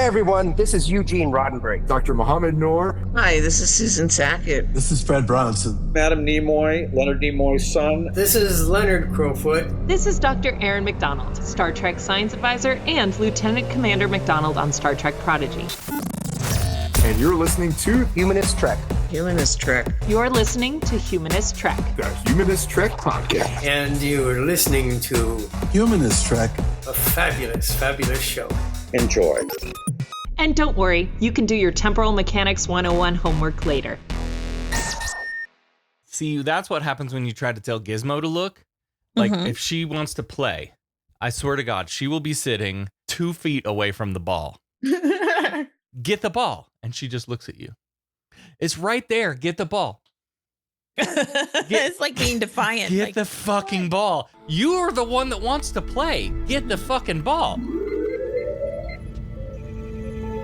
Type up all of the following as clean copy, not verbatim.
everyone, this is Eugene Roddenberry. Dr. Mohammed Noor. Hi, this is Susan Sackett. This is Fred Bronson. Madam Nimoy, Leonard Nimoy's son. This is Leonard Crowfoot. This is Dr. Aaron McDonald, Star Trek Science Advisor and Lieutenant Commander McDonald on Star Trek Prodigy. And you're listening to Humanist Trek. Humanist Trek. You're listening to Humanist Trek, the Humanist Trek Podcast. And you're listening to Humanist Trek, a fabulous, fabulous show. Enjoy. And don't worry, you can do your Temporal Mechanics 101 homework later. See, that's what happens when you try to tell Gizmo to look. Like, if she wants to play, I swear to God, she will be sitting 2 feet away from the ball. Get the ball. And she just looks at you. It's right there. Get the ball. It's like being defiant. Get like, the fucking ball. You are the one that wants to play. Get the fucking ball.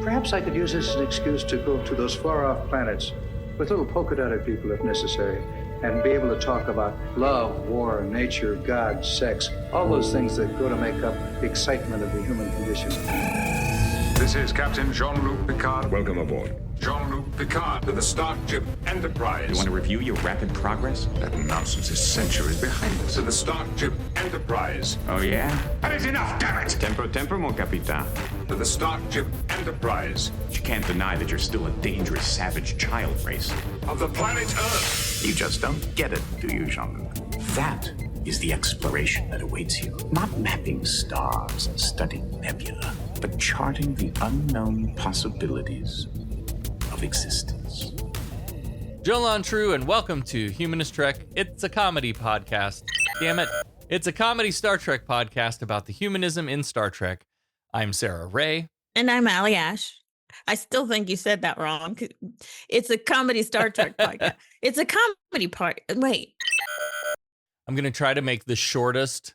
Perhaps I could use this as an excuse to go to those far-off planets with little polka-dotted people if necessary, and be able to talk about love, war, nature, God, sex, all those things that go to make up the excitement of the human condition. This is Captain Jean-Luc Picard. Welcome aboard. Jean-Luc Picard to the Starship Enterprise. You want to review your rapid progress? That nonsense is centuries behind us. To the Starship Enterprise. Oh, yeah? That is enough, damn it! Tempo, mon capitan. To the Starship Enterprise. But you can't deny that you're still a dangerous, savage child race. Of the planet Earth. You just don't get it, do you, Jean-Luc? That is the exploration that awaits you. Not mapping stars and studying nebula, but charting the unknown possibilities of existence. Jolan True, and welcome to Humanist Trek. It's a comedy podcast. Damn it. It's a comedy Star Trek podcast about the humanism in Star Trek. I'm Sarah Ray. And I'm Allie Ash. I still think you said that wrong. It's a comedy Star Trek podcast. It's a comedy part. Wait. I'm going to try to make the shortest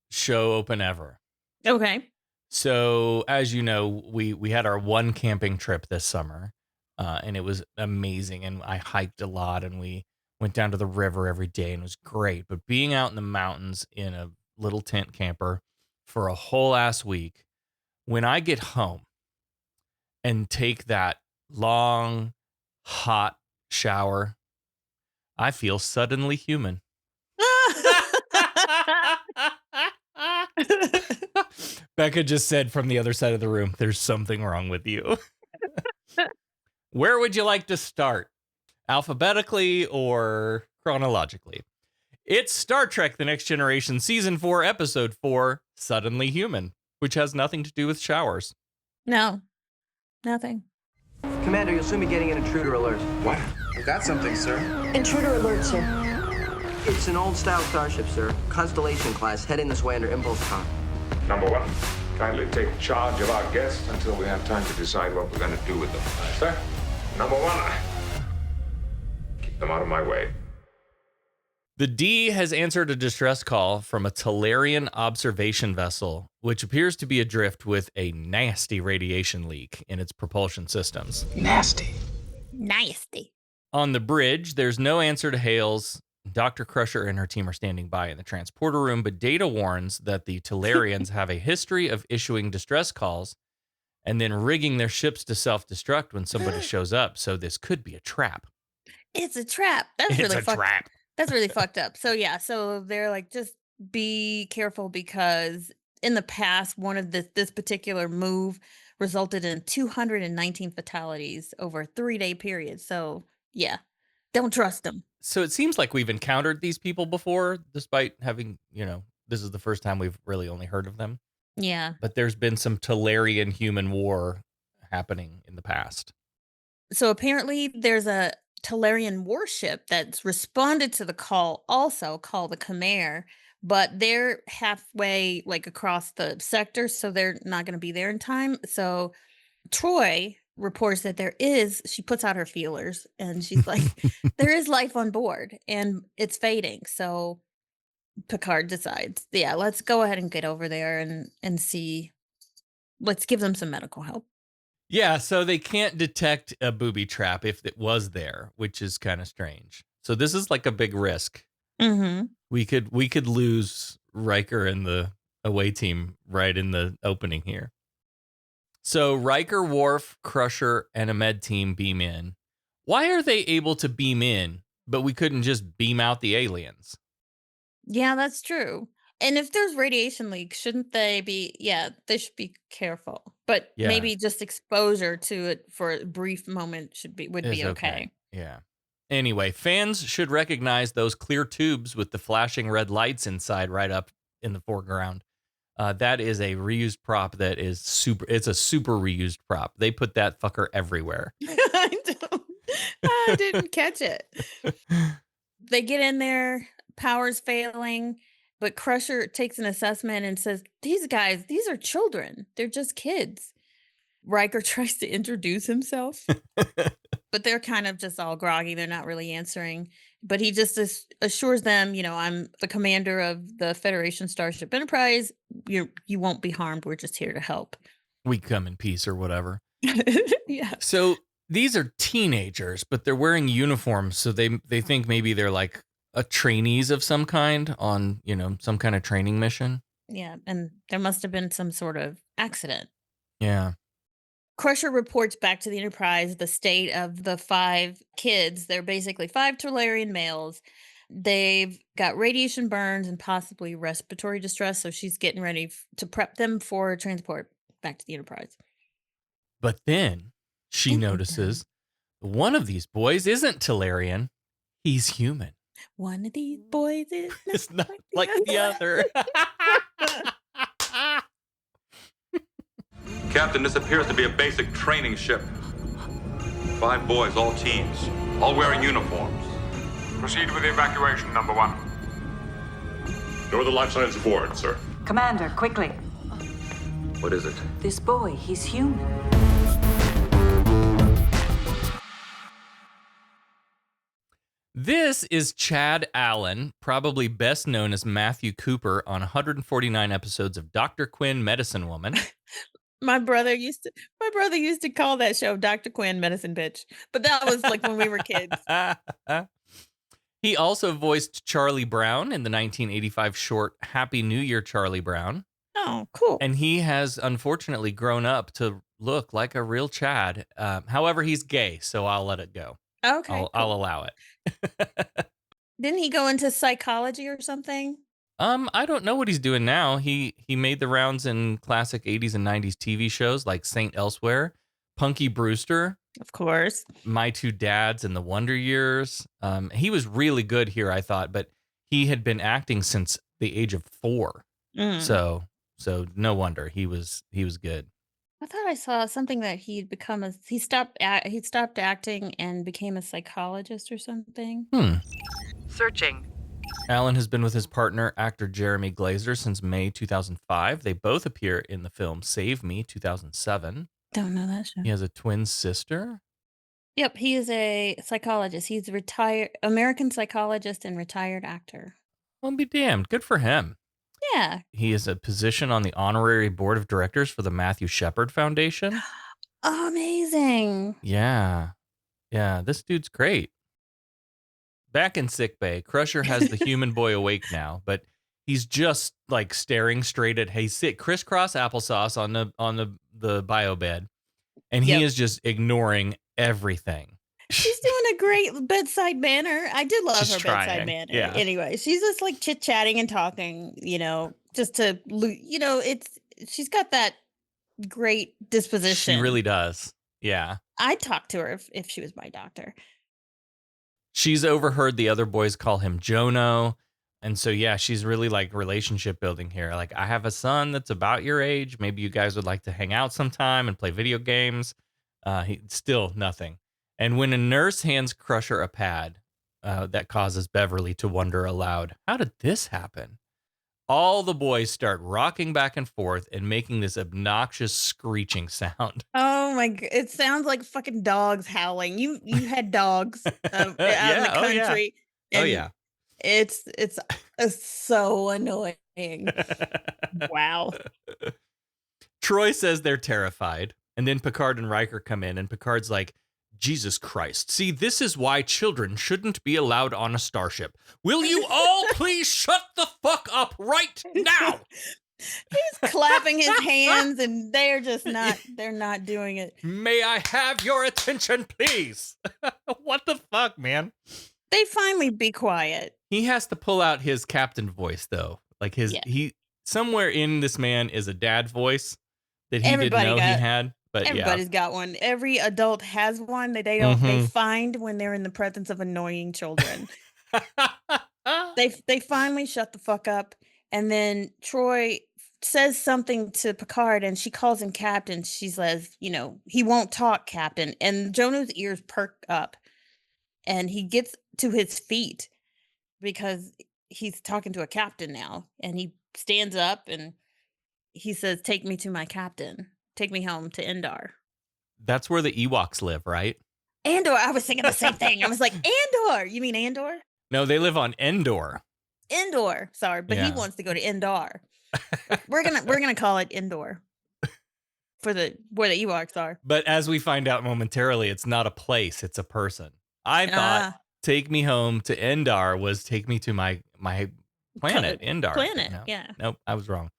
show open ever. Okay. So, as you know, we had our one camping trip this summer, and it was amazing. And I hiked a lot, and we went down to the river every day, and it was great. But being out in the mountains in a little tent camper for a whole ass week, when I get home and take that long, hot shower, I feel suddenly human. Becca just said from the other side of the room, there's something wrong with you. Where would you like to start? Alphabetically or chronologically? It's Star Trek The Next Generation, Season 4, Episode 4, Suddenly Human, which has nothing to do with showers. No, nothing. Commander, you'll soon be getting an intruder alert. What? Got something, sir. Intruder alert, sir. It's an old-style starship, sir. Constellation class, heading this way under impulse com. Number 1, kindly take charge of our guests until we have time to decide what we're going to do with them. Sir? Number 1, keep them out of my way. The D has answered a distress call from a Talarian observation vessel, which appears to be adrift with a nasty radiation leak in its propulsion systems. Nasty. On the bridge, there's no answer to hails. Dr. Crusher and her team are standing by in the transporter room, but Data warns that the Talarians have a history of issuing distress calls and then rigging their ships to self-destruct when somebody shows up, so this could be a trap. It's a trap. That's really fucked up. So yeah, so they're like, just be careful because in the past, one of this particular move resulted in 219 fatalities over a 3-day period. So yeah, don't trust them. So it seems like we've encountered these people before, despite having, this is the first time we've really only heard of them. Yeah. But there's been some Talarian human war happening in the past. So apparently there's a Talarian warship that's responded to the call, also called the Khmer, but they're halfway across the sector, so they're not going to be there in time. So Troy reports that she puts out her feelers and she's like, there is life on board and it's fading. So Picard decides, yeah, let's go ahead and get over there and see, let's give them some medical help. Yeah, so they can't detect a booby trap if it was there, which is kind of strange. So this is like a big risk. Mm-hmm. We could lose Riker and the away team right in the opening here. So Riker, Worf, Crusher, and a med team beam in. Why are they able to beam in, but we couldn't just beam out the aliens? Yeah, that's true. And if there's radiation leaks, shouldn't they be? Yeah, they should be careful. But Yeah. maybe just exposure to it for a brief moment would Is be okay. Yeah. Anyway, fans should recognize those clear tubes with the flashing red lights inside right up in the foreground. That is a reused prop that is super. It's a super reused prop. They put that fucker everywhere. I didn't catch it. They get in there, power's failing, but Crusher takes an assessment and says, these guys, these are children. They're just kids. Riker tries to introduce himself, but they're kind of just all groggy. They're not really answering. But he just assures them, I'm the commander of the Federation Starship Enterprise. You won't be harmed. We're just here to help. We come in peace or whatever. Yeah. So these are teenagers, but they're wearing uniforms. So they think maybe they're like trainees of some kind on, some kind of training mission. Yeah. And there must have been some sort of accident. Yeah. Crusher reports back to the Enterprise the state of the 5 kids. They're basically 5 Tolarian males. They've got radiation burns and possibly respiratory distress, so she's getting ready to prep them for transport back to the Enterprise. But then she notices one of these boys isn't Tolarian. He's human. One of these boys is It's not like the other. Captain, this appears to be a basic training ship. 5 boys, all teens, all wearing uniforms. Proceed with the evacuation, number 1. Go to the life science board, sir. Commander, quickly. What is it? This boy, he's human. This is Chad Allen, probably best known as Matthew Cooper on 149 episodes of Dr. Quinn, Medicine Woman. My brother used to call that show Dr. Quinn Medicine Bitch, but that was like when we were kids. He also voiced Charlie Brown in the 1985 short Happy New Year, Charlie Brown. Oh, cool. And he has unfortunately grown up to look like a real Chad. However, he's gay, so I'll let it go. Okay. I'll allow it. Didn't he go into psychology or something? I don't know what he's doing now. He made the rounds in classic 80s and 90s TV shows like Saint Elsewhere, Punky Brewster, of course, My Two Dads, and The Wonder Years. He was really good here, I thought, but he had been acting since the age of 4. So no wonder he was good. I thought I saw something that he stopped acting and became a psychologist or something. Searching. Allen has been with his partner, actor Jeremy Glazer, since May 2005. They both appear in the film Save Me, 2007. Don't know that show. He has a twin sister. Yep, he is a psychologist. He's a retired American psychologist and retired actor. Well, be damned. Good for him. Yeah. He has a position on the honorary board of directors for the Matthew Shepard Foundation. Amazing. Yeah. Yeah, this dude's great. Back in sickbay, Crusher has the human boy awake now, but he's just like staring straight at crisscross applesauce on the bio bed, and he is just ignoring everything. She's doing a great bedside manner. I did love She's her trying, bedside manner. yeah. Anyway, she's just like chit-chatting and talking, just to, she's got that great disposition. She really does. Yeah. I'd talk to her if she was my doctor. She's overheard the other boys call him Jono. And so, yeah, she's really like relationship building here. Like, I have a son that's about your age. Maybe you guys would like to hang out sometime and play video games. Still nothing. And when a nurse hands Crusher a pad, that causes Beverly to wonder aloud, how did this happen? All the boys start rocking back and forth and making this obnoxious screeching sound. Oh my god, it sounds like fucking dogs howling. You had dogs out in the country. Oh yeah. It's so annoying. Wow. Troy says they're terrified, and then Picard and Riker come in, and Picard's like, Jesus Christ. See, this is why children shouldn't be allowed on a starship. Will you all please shut the fuck up right now? He's clapping his hands, and they're not doing it. May I have your attention, please? What the fuck, man? They finally be quiet. He has to pull out his captain voice, though. Like somewhere in this man is a dad voice that he didn't know he had. But everybody's got one. Every adult has one that they find when they're in the presence of annoying children. They finally shut the fuck up, and then Troy says something to Picard, and she calls him Captain. She says, he won't talk, Captain. And Jonah's ears perk up, and he gets to his feet because he's talking to a captain now. And he stands up and he says, "Take me to my captain. Take me home to Endor." That's where the Ewoks live, right? Andor. I was thinking the same thing. I was like, Andor. You mean Andor? No, they live on Endor. Endor. Sorry, but he wants to go to Endor. We're gonna call it Endor for where the Ewoks are. But as we find out momentarily, it's not a place; it's a person. I thought "take me home to Endor" was "take me to my planet, Endor." Planet, yeah. Nope, I was wrong.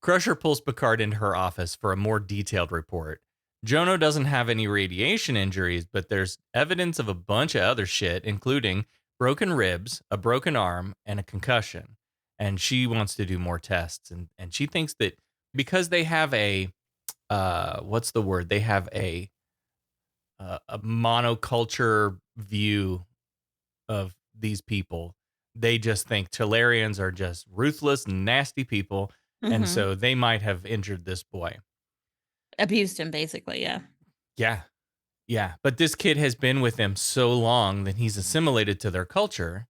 Crusher pulls Picard into her office for a more detailed report. Jono doesn't have any radiation injuries, but there's evidence of a bunch of other shit, including broken ribs, a broken arm, and a concussion. And she wants to do more tests. And she thinks that because they have a, what's the word? They have a monoculture view of these people. They just think Talarians are just ruthless, nasty people. And so they might have injured this boy. Abused him, basically, yeah. Yeah. Yeah. But this kid has been with them so long that he's assimilated to their culture.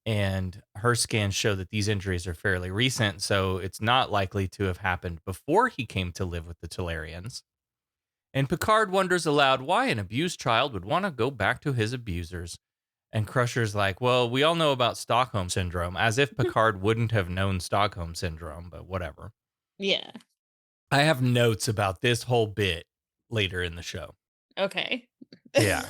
And her scans show that these injuries are fairly recent. So it's not likely to have happened before he came to live with the Talarians. And Picard wonders aloud why an abused child would want to go back to his abusers. And Crusher's like, well, we all know about Stockholm Syndrome, as if Picard wouldn't have known Stockholm Syndrome, but whatever. Yeah. I have notes about this whole bit later in the show. Okay. Yeah.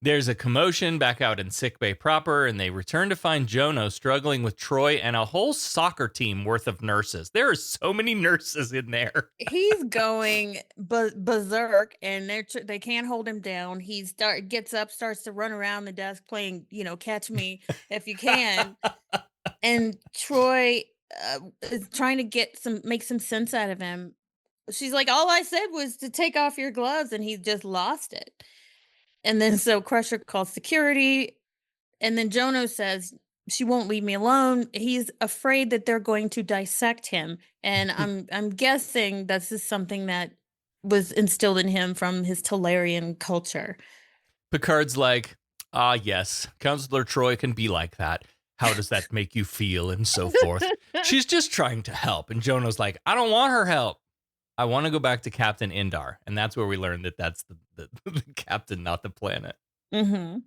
There's a commotion back out in sickbay proper, and they return to find Jono struggling with Troy and a whole soccer team worth of nurses. There are so many nurses in there. He's going berserk, and they can't hold him down. He gets up, starts to run around the desk playing, Catch Me If You Can. And Troy is trying to make some sense out of him. She's like, all I said was to take off your gloves, and he just lost it. And then so Crusher calls security, and then Jono says she won't leave me alone. He's afraid that they're going to dissect him, and I'm guessing this is something that was instilled in him from his Talarian culture. Picard's like, yes, Counselor Troy can be like that. How does that make you feel, and so forth? She's just trying to help. And Jono's like, I don't want her help. I want to go back to Captain Indar. And that's where we learned that that's the captain, not the planet. Mm-hmm.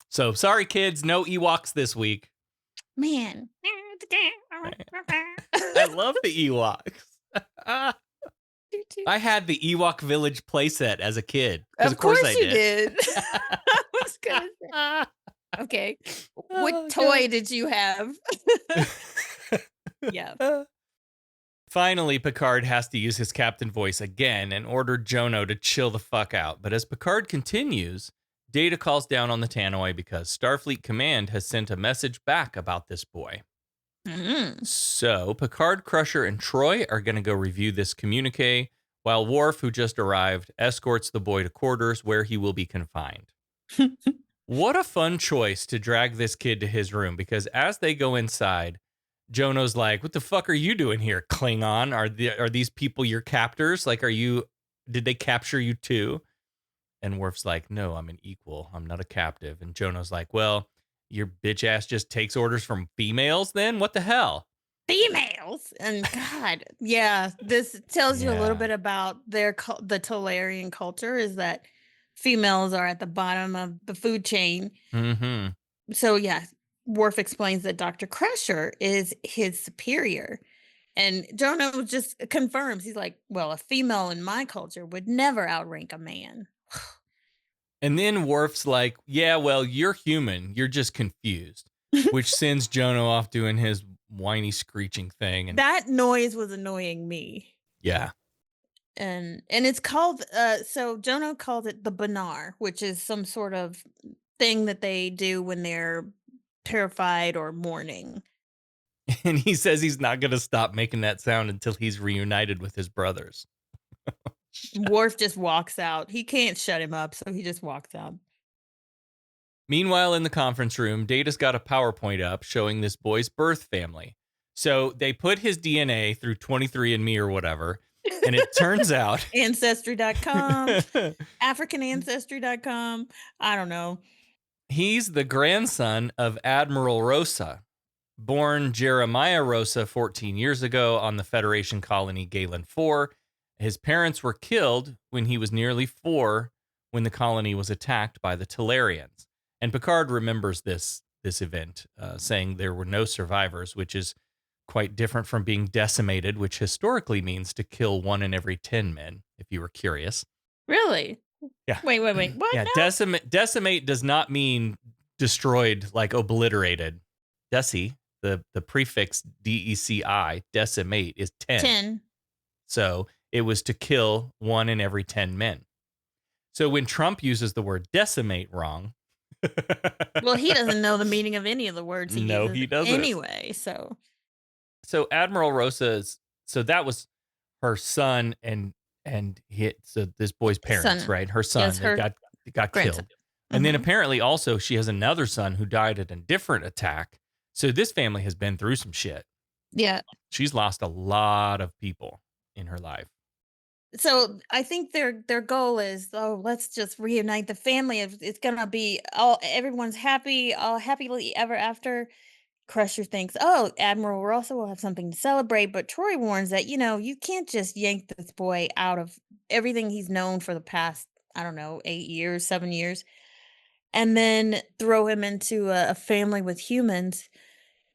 So sorry, kids. No Ewoks this week. Man. I love the Ewoks. I had the Ewok Village playset as a kid. Of course I did. I was going to say. Okay. What toy did you have? Yeah. Finally, Picard has to use his captain voice again and order Jono to chill the fuck out. But as Picard continues, Data calls down on the Tannoy because Starfleet Command has sent a message back about this boy. Mm-hmm. So Picard, Crusher, and Troy are going to go review this communique, while Worf, who just arrived, escorts the boy to quarters where he will be confined. What a fun choice to drag this kid to his room, because as they go inside, Jono's like, what the fuck are you doing here, Klingon? Are these people your captors? Like, did they capture you too? And Worf's like, no, I'm an equal. I'm not a captive. And Jono's like, well, your bitch ass just takes orders from females then? What the hell? Females? And God, yeah, this tells you a little bit about the Talarian culture, is that females are at the bottom of the food chain. Mm-hmm. So, yeah. Worf explains that Dr. Crusher is his superior. And Jono just confirms. He's like, well, a female in my culture would never outrank a man. And then Worf's like, yeah, well, you're human. You're just confused. Which sends Jono off doing his whiny screeching thing. And That noise was annoying me. yeah. And it's called so Jono called it the Banar, which is some sort of thing that they do when they're terrified or mourning. And he says he's not going to stop making that sound until he's reunited with his brothers. Worf just walks out. He can't shut him up, so he just walks out. Meanwhile, in the conference room, Data's got a PowerPoint up showing this boy's birth family. So they put his DNA through 23andMe or whatever, and it turns out Ancestry.com, AfricanAncestry.com. I don't know. He's the grandson of Admiral Rosa, born Jeremiah Rosa 14 years ago on the Federation colony Galen 4. His parents were killed when he was nearly 4 when the colony was attacked by the Talarians. And Picard remembers this event, saying there were no survivors, which is quite different from being decimated, which historically means to kill 1 in every 10 men, if you were curious. Really? Yeah. Wait. What? Yeah, now? decimate does not mean destroyed, like obliterated. Deci, the prefix DECI, decimate, is 10. 10. So it was to kill 1 in every 10 men. So when Trump uses the word decimate wrong. Well, he doesn't know the meaning of any of the words he uses. He doesn't. Anyway, so Admiral Rosa's, so that was her son and so this boy's parents, Son. right? Her son Yes, her got grandson. killed. And then apparently also she has another son who died at a different attack. So this family has been through some shit. Yeah. She's lost a lot of people in her life. So I think their goal is, let's just reunite the family. It's gonna be everyone's happy, all happily ever after. Crusher thinks, Admiral Rosa will have something to celebrate, but Troy warns that, you can't just yank this boy out of everything he's known for the past, 8 years, 7 years, and then throw him into a family with humans,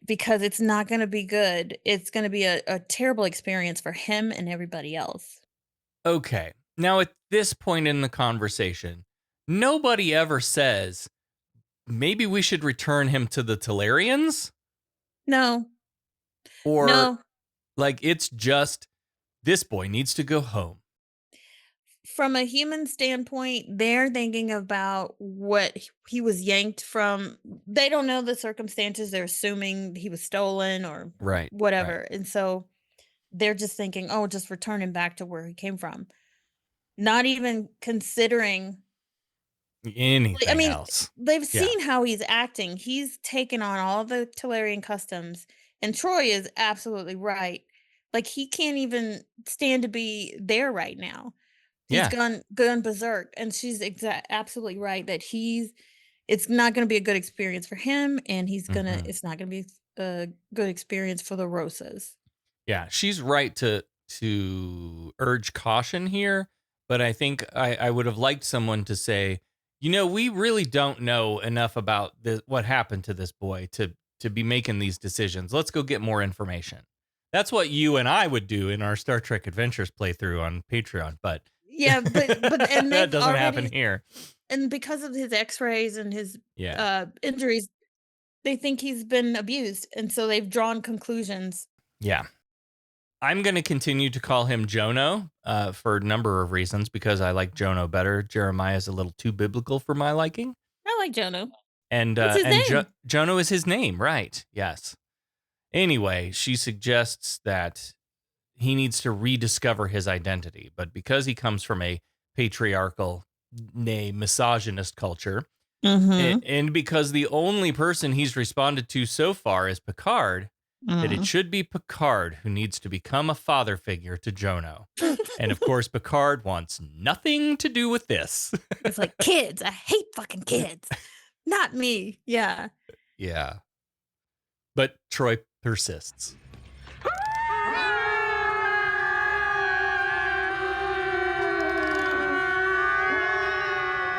because it's not going to be good. It's going to be a terrible experience for him and everybody else. Okay. Now, at this point in the conversation, nobody ever says, maybe we should return him to the Talarians? No. Or, No. like, it's just, this boy needs to go home. From a human standpoint, they're thinking about what he was yanked from. They don't know the circumstances. They're assuming he was stolen or whatever. Right. And so they're just thinking, just return him back to where he came from. Not even considering anything else. They've seen how he's acting. He's taken on all the Talarian customs, and Troy is absolutely right. Like, he can't even stand to be there right now. He's gone berserk, and she's absolutely right that it's not going to be a good experience for him, and it's not going to be a good experience for the Rosas. Yeah, she's right to urge caution here, but I think I would have liked someone to say, we really don't know enough about what happened to this boy to be making these decisions. Let's go get more information. That's what you and I would do in our Star Trek Adventures playthrough on Patreon, but yeah, but and that doesn't happen here. And because of his X-rays and his injuries, they think he's been abused, and so they've drawn conclusions. Yeah. I'm going to continue to call him Jono for a number of reasons, because I like Jono better. Jeremiah's a little too biblical for my liking. I like Jono. And What's his name? Jono is his name, right? Yes. Anyway, she suggests that he needs to rediscover his identity, but because he comes from a patriarchal, nay, misogynist culture, and because the only person he's responded to so far is Picard, that it should be Picard who needs to become a father figure to Jono. And of course, Picard wants nothing to do with this. It's like, kids, I hate fucking kids. Not me. Yeah. Yeah. But Troy persists.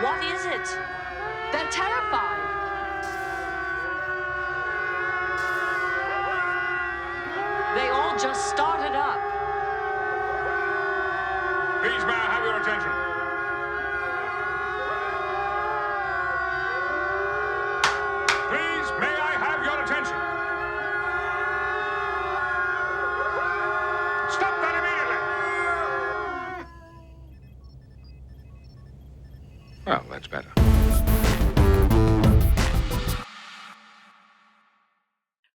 What is it? They're terrified. They all just started up. Please, may I have your attention? Please, may I have your attention? Well, that's better.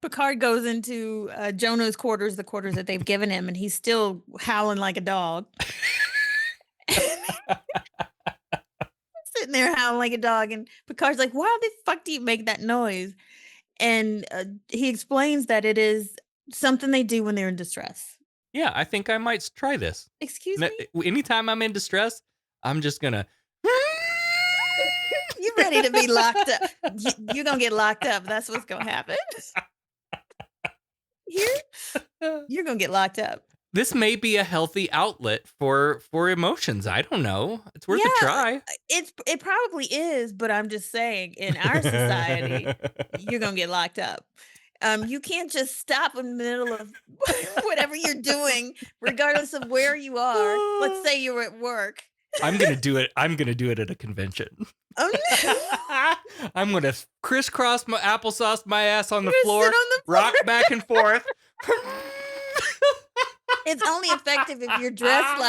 Picard goes into Jono's quarters, the quarters that they've given him, and he's still howling like a dog. Sitting there howling like a dog, and Picard's like, "Why the fuck do you make that noise?" And he explains that it is something they do when they're in distress. Yeah, I think I might try this. Excuse me? Anytime I'm in distress, I'm just gonna. You ready to be locked up? You're gonna get locked up. That's what's gonna happen. You're gonna get locked up. This may be a healthy outlet for emotions. I don't know. It's worth a try. It probably is, but I'm just saying, in our society, you're gonna get locked up. You can't just stop in the middle of whatever you're doing, regardless of where you are. Let's say you're at work. I'm gonna do it. I'm gonna do it at a convention. Oh, no. I'm gonna crisscross my applesauce my ass on the You're floor, gonna sit on the rock back and forth. It's only effective if you're dressed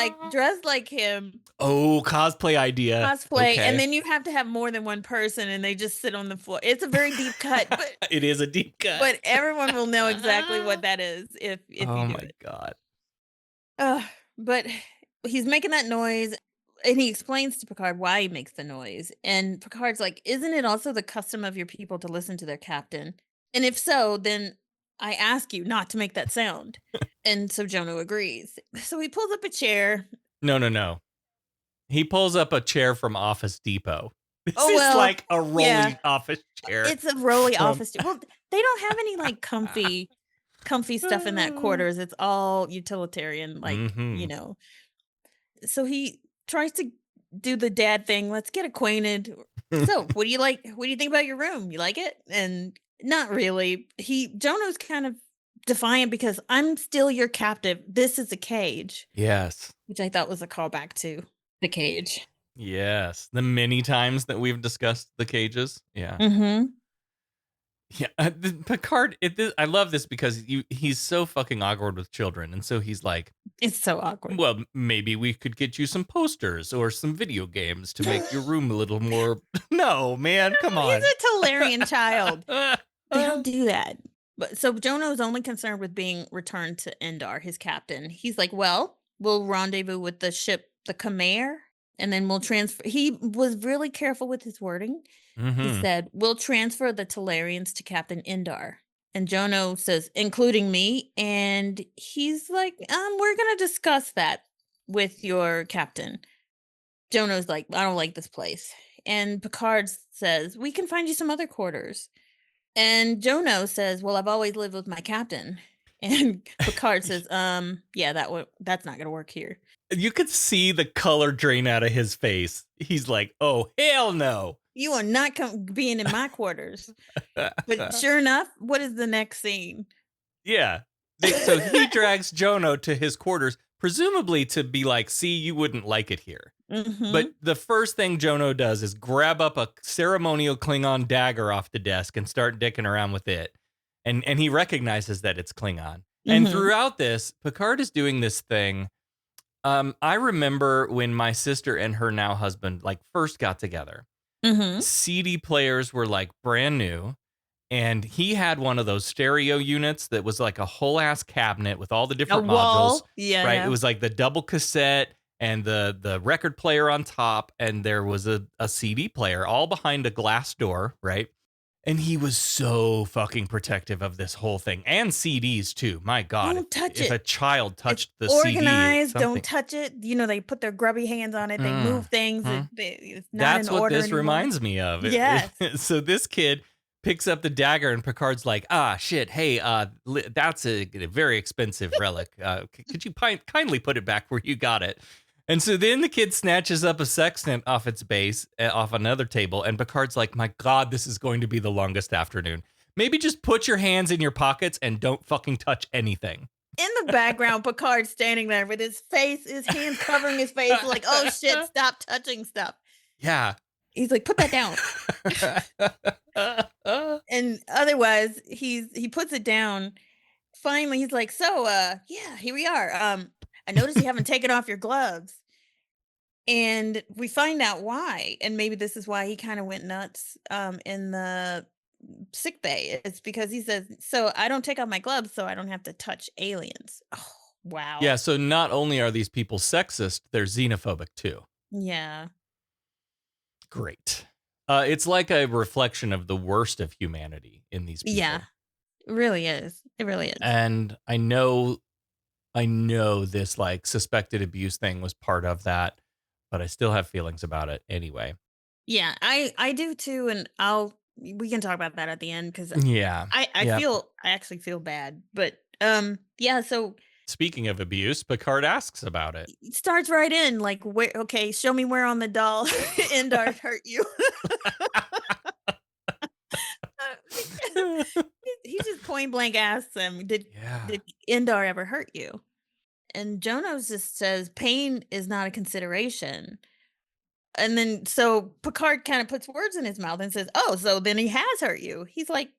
like him. Oh, cosplay idea. Cosplay, Okay. and then you have to have more than one person, and they just sit on the floor. It's a very deep cut, but It is a deep cut. but everyone will know exactly what that is if you Oh do my it. god. But he's making that noise, and he explains to Picard why he makes the noise. And Picard's like, "Isn't it also the custom of your people to listen to their captain? And if so, then I ask you not to make that sound." And so Jono agrees. So he pulls up a chair. No. He pulls up a chair from Office Depot. This Oh, is well, like a rolling yeah. office chair. It's a rolly from- office chair. Well, they don't have any like comfy stuff in that quarters. It's all utilitarian, like, Mhm. you know. So he tries to do the dad thing. Let's get acquainted. So, what do you like? What do you think about your room? You like it? And not really. Jono's kind of defiant because I'm still your captive. This is a cage, Yes. which I thought was a callback to the cage. Yes. The many times that we've discussed the cages. Yeah. Mm-hmm. Yeah. Picard, I love this because he's so fucking awkward with children. And so he's like, It's so awkward. well, maybe we could get you some posters or some video games to make your room a little more. No, man, come on. He's a Talarian child. They don't do that. But so Jono's only concerned with being returned to Endar, his captain. He's like, well, we'll rendezvous with the ship, the Khmer, and then we'll transfer. He was really careful with his wording. He Mhm. said, we'll transfer the Talarians to Captain Endar. And Jono says, including me. And he's like, we're going to discuss that with your captain. Jono's like, I don't like this place. And Picard says, we can find you some other quarters. And Jono says, well, I've always lived with my captain. And Picard says, yeah, that's not going to work here. You could see the color drain out of his face. He's like, oh, hell no. You are not being in my quarters. But sure enough, what is the next scene? Yeah. So he drags Jono to his quarters, presumably to be like, see, you wouldn't like it here. Mhm. But the first thing Jono does is grab up a ceremonial Klingon dagger off the desk and start dicking around with it. And he recognizes that it's Klingon. And Mhm. throughout this, Picard is doing this thing. I remember when my sister and her now husband like first got together. Mhm. CD players were like brand new. And he had one of those stereo units that was like a whole ass cabinet with all the different modules. Yeah. Right. Yeah. It was like the double cassette and the record player on top. And there was a CD player all behind a glass door. Right. And he was so fucking protective of this whole thing and CDs too. My God. Don't touch if it. a child touched It's the CD. organized. something- Don't touch it. You know, they put their grubby hands on it. They move things. It's not That's in what order this anymore. reminds me of. Yes. So this kid picks up the dagger and Picard's like, shit. Hey, that's a very expensive relic. Could you kindly put it back where you got it? And so then the kid snatches up a sextant off its base, off another table. And Picard's like, my God, this is going to be the longest afternoon. Maybe just put your hands in your pockets and don't fucking touch anything. In the background, Picard's standing there with his hands covering his face, like, oh shit, stop touching stuff. Yeah. He's like, put that down. And otherwise, he puts it down. Finally, he's like, so, yeah, here we are. I noticed you haven't taken off your gloves. And we find out why. And maybe this is why he kind of went nuts in the sick bay. It's because he says, so I don't take off my gloves so I don't have to touch aliens. Oh, wow. Yeah, so not only are these people sexist, they're xenophobic too. Yeah. Great. It's like a reflection of the worst of humanity in these people. Yeah. It really is. It really is. And I know this like suspected abuse thing was part of that, but I still have feelings about it anyway. Yeah, I do too, and we can talk about that at the end because Yeah. I Yep. actually feel bad, but yeah. So Speaking of abuse, Picard asks about it. it starts right in like, where? Okay, show me where on the doll Endar hurt you. He just point blank asks him, did Endar ever hurt you? And Jonas just says pain is not a consideration. And then so Picard kind of puts words in his mouth and says, "Oh, so then he has hurt you." He's like,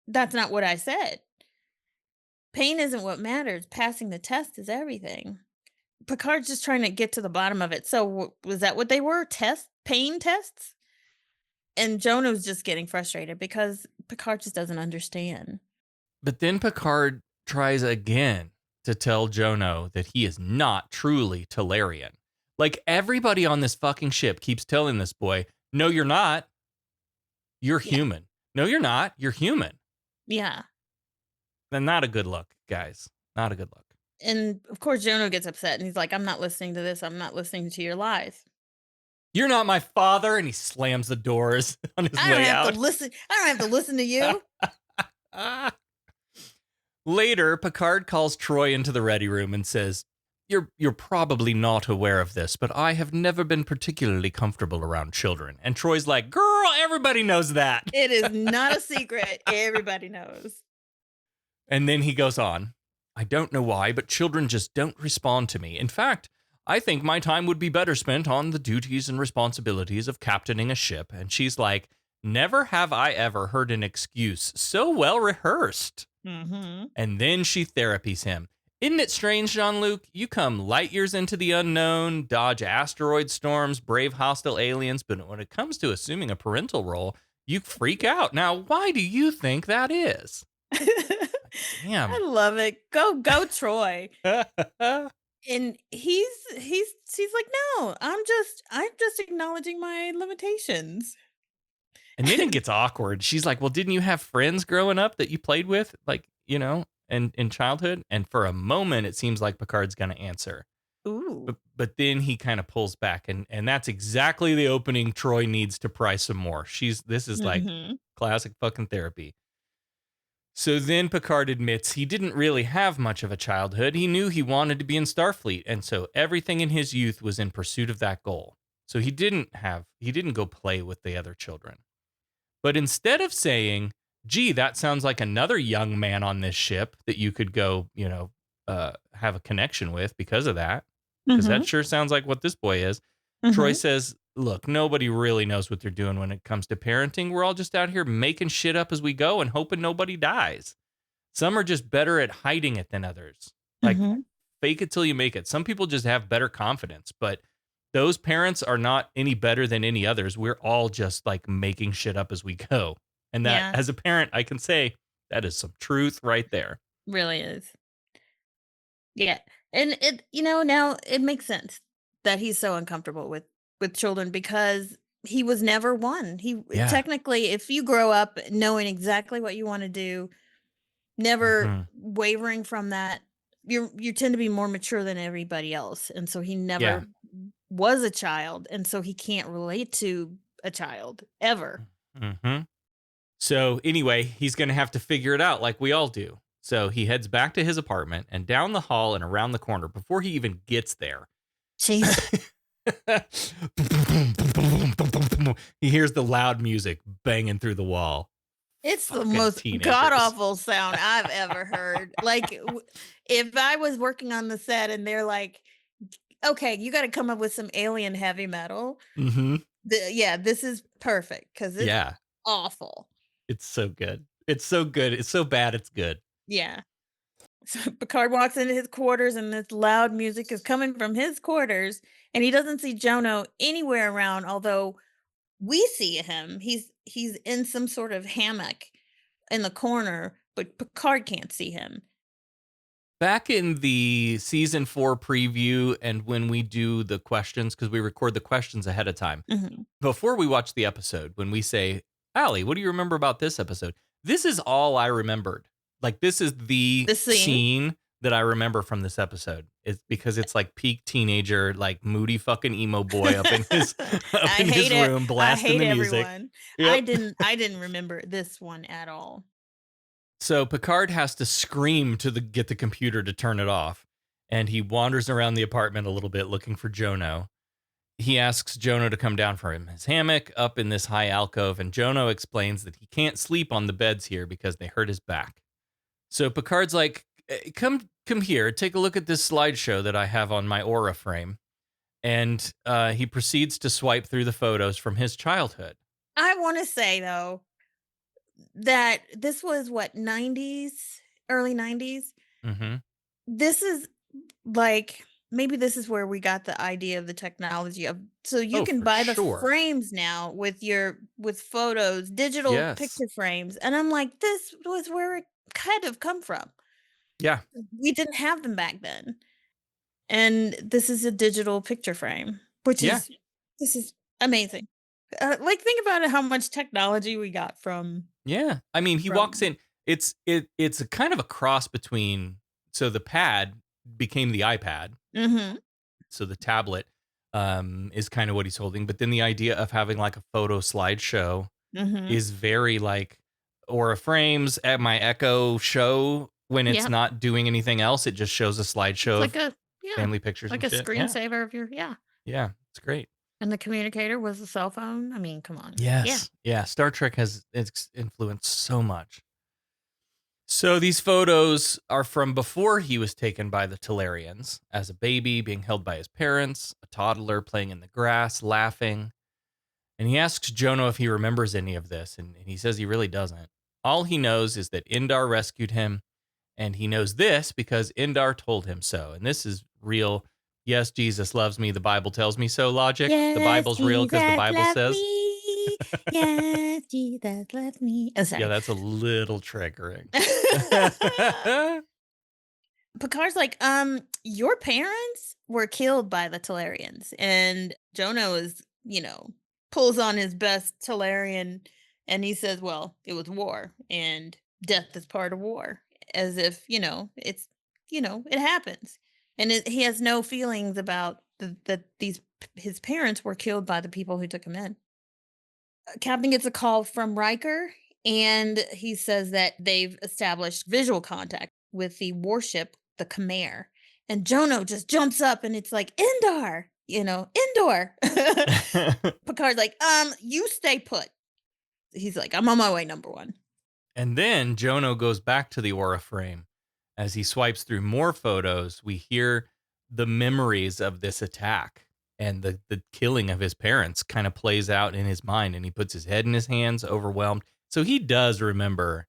"That's not what I said. Pain isn't what matters. Passing the test is everything." Picard's just trying to get to the bottom of it. So was that what they were? Pain tests? And Jonah was just getting frustrated because Picard just doesn't understand. But then Picard tries again to tell Jono that he is not truly Talarian. Like everybody on this fucking ship keeps telling this boy, no, you're not. You're human. No, you're not. You're human. Yeah. Then not a good look, guys. Not a good look. And of course, Jono gets upset and he's like, I'm not listening to this. I'm not listening to your lies. You're not my father. And he slams the doors on his I don't way have out. to listen. I don't have to listen to you. Later, Picard calls Troy into the ready room and says, You're probably not aware of this, but I have never been particularly comfortable around children. And Troy's like, girl, everybody knows that. It is not a secret. Everybody knows. And then he goes on, I don't know why, but children just don't respond to me. In fact, I think my time would be better spent on the duties and responsibilities of captaining a ship. And she's like, never have I ever heard an excuse so well rehearsed. Mm-hmm. And then she therapies him. Isn't it strange, Jean-Luc? You come light years into the unknown, dodge asteroid storms, brave hostile aliens, but when it comes to assuming a parental role, you freak out. Now, why do you think that is? Damn. I love it. Go, Troy. And she's like, no, I'm just acknowledging my limitations. And then it gets awkward. She's like, well, didn't you have friends growing up that you played with? Like, you know, and in childhood? And for a moment, it seems like Picard's going to answer. Ooh. But then he kind of pulls back. And that's exactly the opening Troy needs to pry some more. This is like classic fucking therapy. So then Picard admits he didn't really have much of a childhood. He knew he wanted to be in Starfleet. And so everything in his youth was in pursuit of that goal. So he didn't go play with the other children. But instead of saying, gee, that sounds like another young man on this ship that you could go, have a connection with because of that, because that sure sounds like what this boy is. Troy says, look, nobody really knows what they're doing when it comes to parenting. We're all just out here making shit up as we go and hoping nobody dies. Some are just better at hiding it than others. Like, fake it till you make it. Some people just have better confidence, but those parents are not any better than any others. We're all just like making shit up as we go. And that as a parent, I can say that is some truth right there. Really is. Yeah. And it, now it makes sense that he's so uncomfortable with children because he was never one. Technically, if you grow up knowing exactly what you want to do, never wavering from that, you tend to be more mature than everybody else. And so he never was a child. And so he can't relate to a child ever. So anyway, he's going to have to figure it out like we all do. So he heads back to his apartment and down the hall and around the corner before he even gets there. Jeez. He hears the loud music banging through the wall. It's the most god-awful sound I've ever heard. Like, if I was working on the set and they're like, okay, you got to come up with some alien heavy metal. This is perfect because it's awful. It's so good. It's so good. It's so bad. It's good. Yeah. So Picard walks into his quarters, and this loud music is coming from his quarters, and he doesn't see Jono anywhere around, although we see him. He's in some sort of hammock in the corner, but Picard can't see him. Back in the season 4 preview, and when we do the questions, because we record the questions ahead of time, before we watch the episode, when we say, Allie, what do you remember about this episode? This is all I remembered. Like, this is the scene that I remember from this episode. It's because it's like peak teenager, like moody fucking emo boy up in his room, blasting the music. Everyone. Yep. I didn't remember this one at all. So Picard has to scream to get the computer to turn it off, and he wanders around the apartment a little bit looking for Jono. He asks Jono to come down from his hammock up in this high alcove, and Jono explains that he can't sleep on the beds here because they hurt his back. So Picard's like, come here, take a look at this slideshow that I have on my aura frame. And he proceeds to swipe through the photos from his childhood. I want to say, though, that this was what, 90s, early 90s? Mm-hmm. This is like, maybe this is where we got the idea of the technology of, so you can buy the frames now with photos, digital picture frames. And I'm like, this was where it kind of come from. Yeah. We didn't have them back then. And this is a digital picture frame, which is, this is amazing. Like, think about it, how much technology we got from. Yeah. I mean, he walks in, it's a kind of a cross between, so the pad became the iPad. Mm-hmm. So the tablet is kind of what he's holding. But then the idea of having like a photo slideshow is very like Aura frames at my Echo show when it's not doing anything else. It just shows a slideshow like of family pictures. Like and a shit. screensaver of your, Yeah, it's great. And the communicator was a cell phone. I mean, come on. Yes. Yeah. Star Trek has influenced so much. So these photos are from before he was taken by the Talarians, as a baby being held by his parents, a toddler playing in the grass, laughing. And he asks Jono if he remembers any of this, and he says he really doesn't. All he knows is that Indar rescued him, and he knows this because Indar told him so. And this is real. Yes, Jesus loves me. The Bible tells me so logic. Yes, the Bible's real because the Bible says. Yes, Jesus loves me. Oh, sorry. Yeah, that's a little triggering. Picard's like, your parents were killed by the Talarians. And Jono is, pulls on his best Talarian, and he says, well, it was war, and death is part of war. As if, it's, it happens. And he has no feelings about that his parents were killed by the people who took him in. Captain gets a call from Riker, and he says that they've established visual contact with the warship, the Khmer. And Jono just jumps up, and it's like, Indar, Indor. Picard's like, you stay put. He's like, I'm on my way, number one. And then Jono goes back to the aura frame. As he swipes through more photos, we hear the memories of this attack, and the killing of his parents kind of plays out in his mind, and he puts his head in his hands, overwhelmed. So he does remember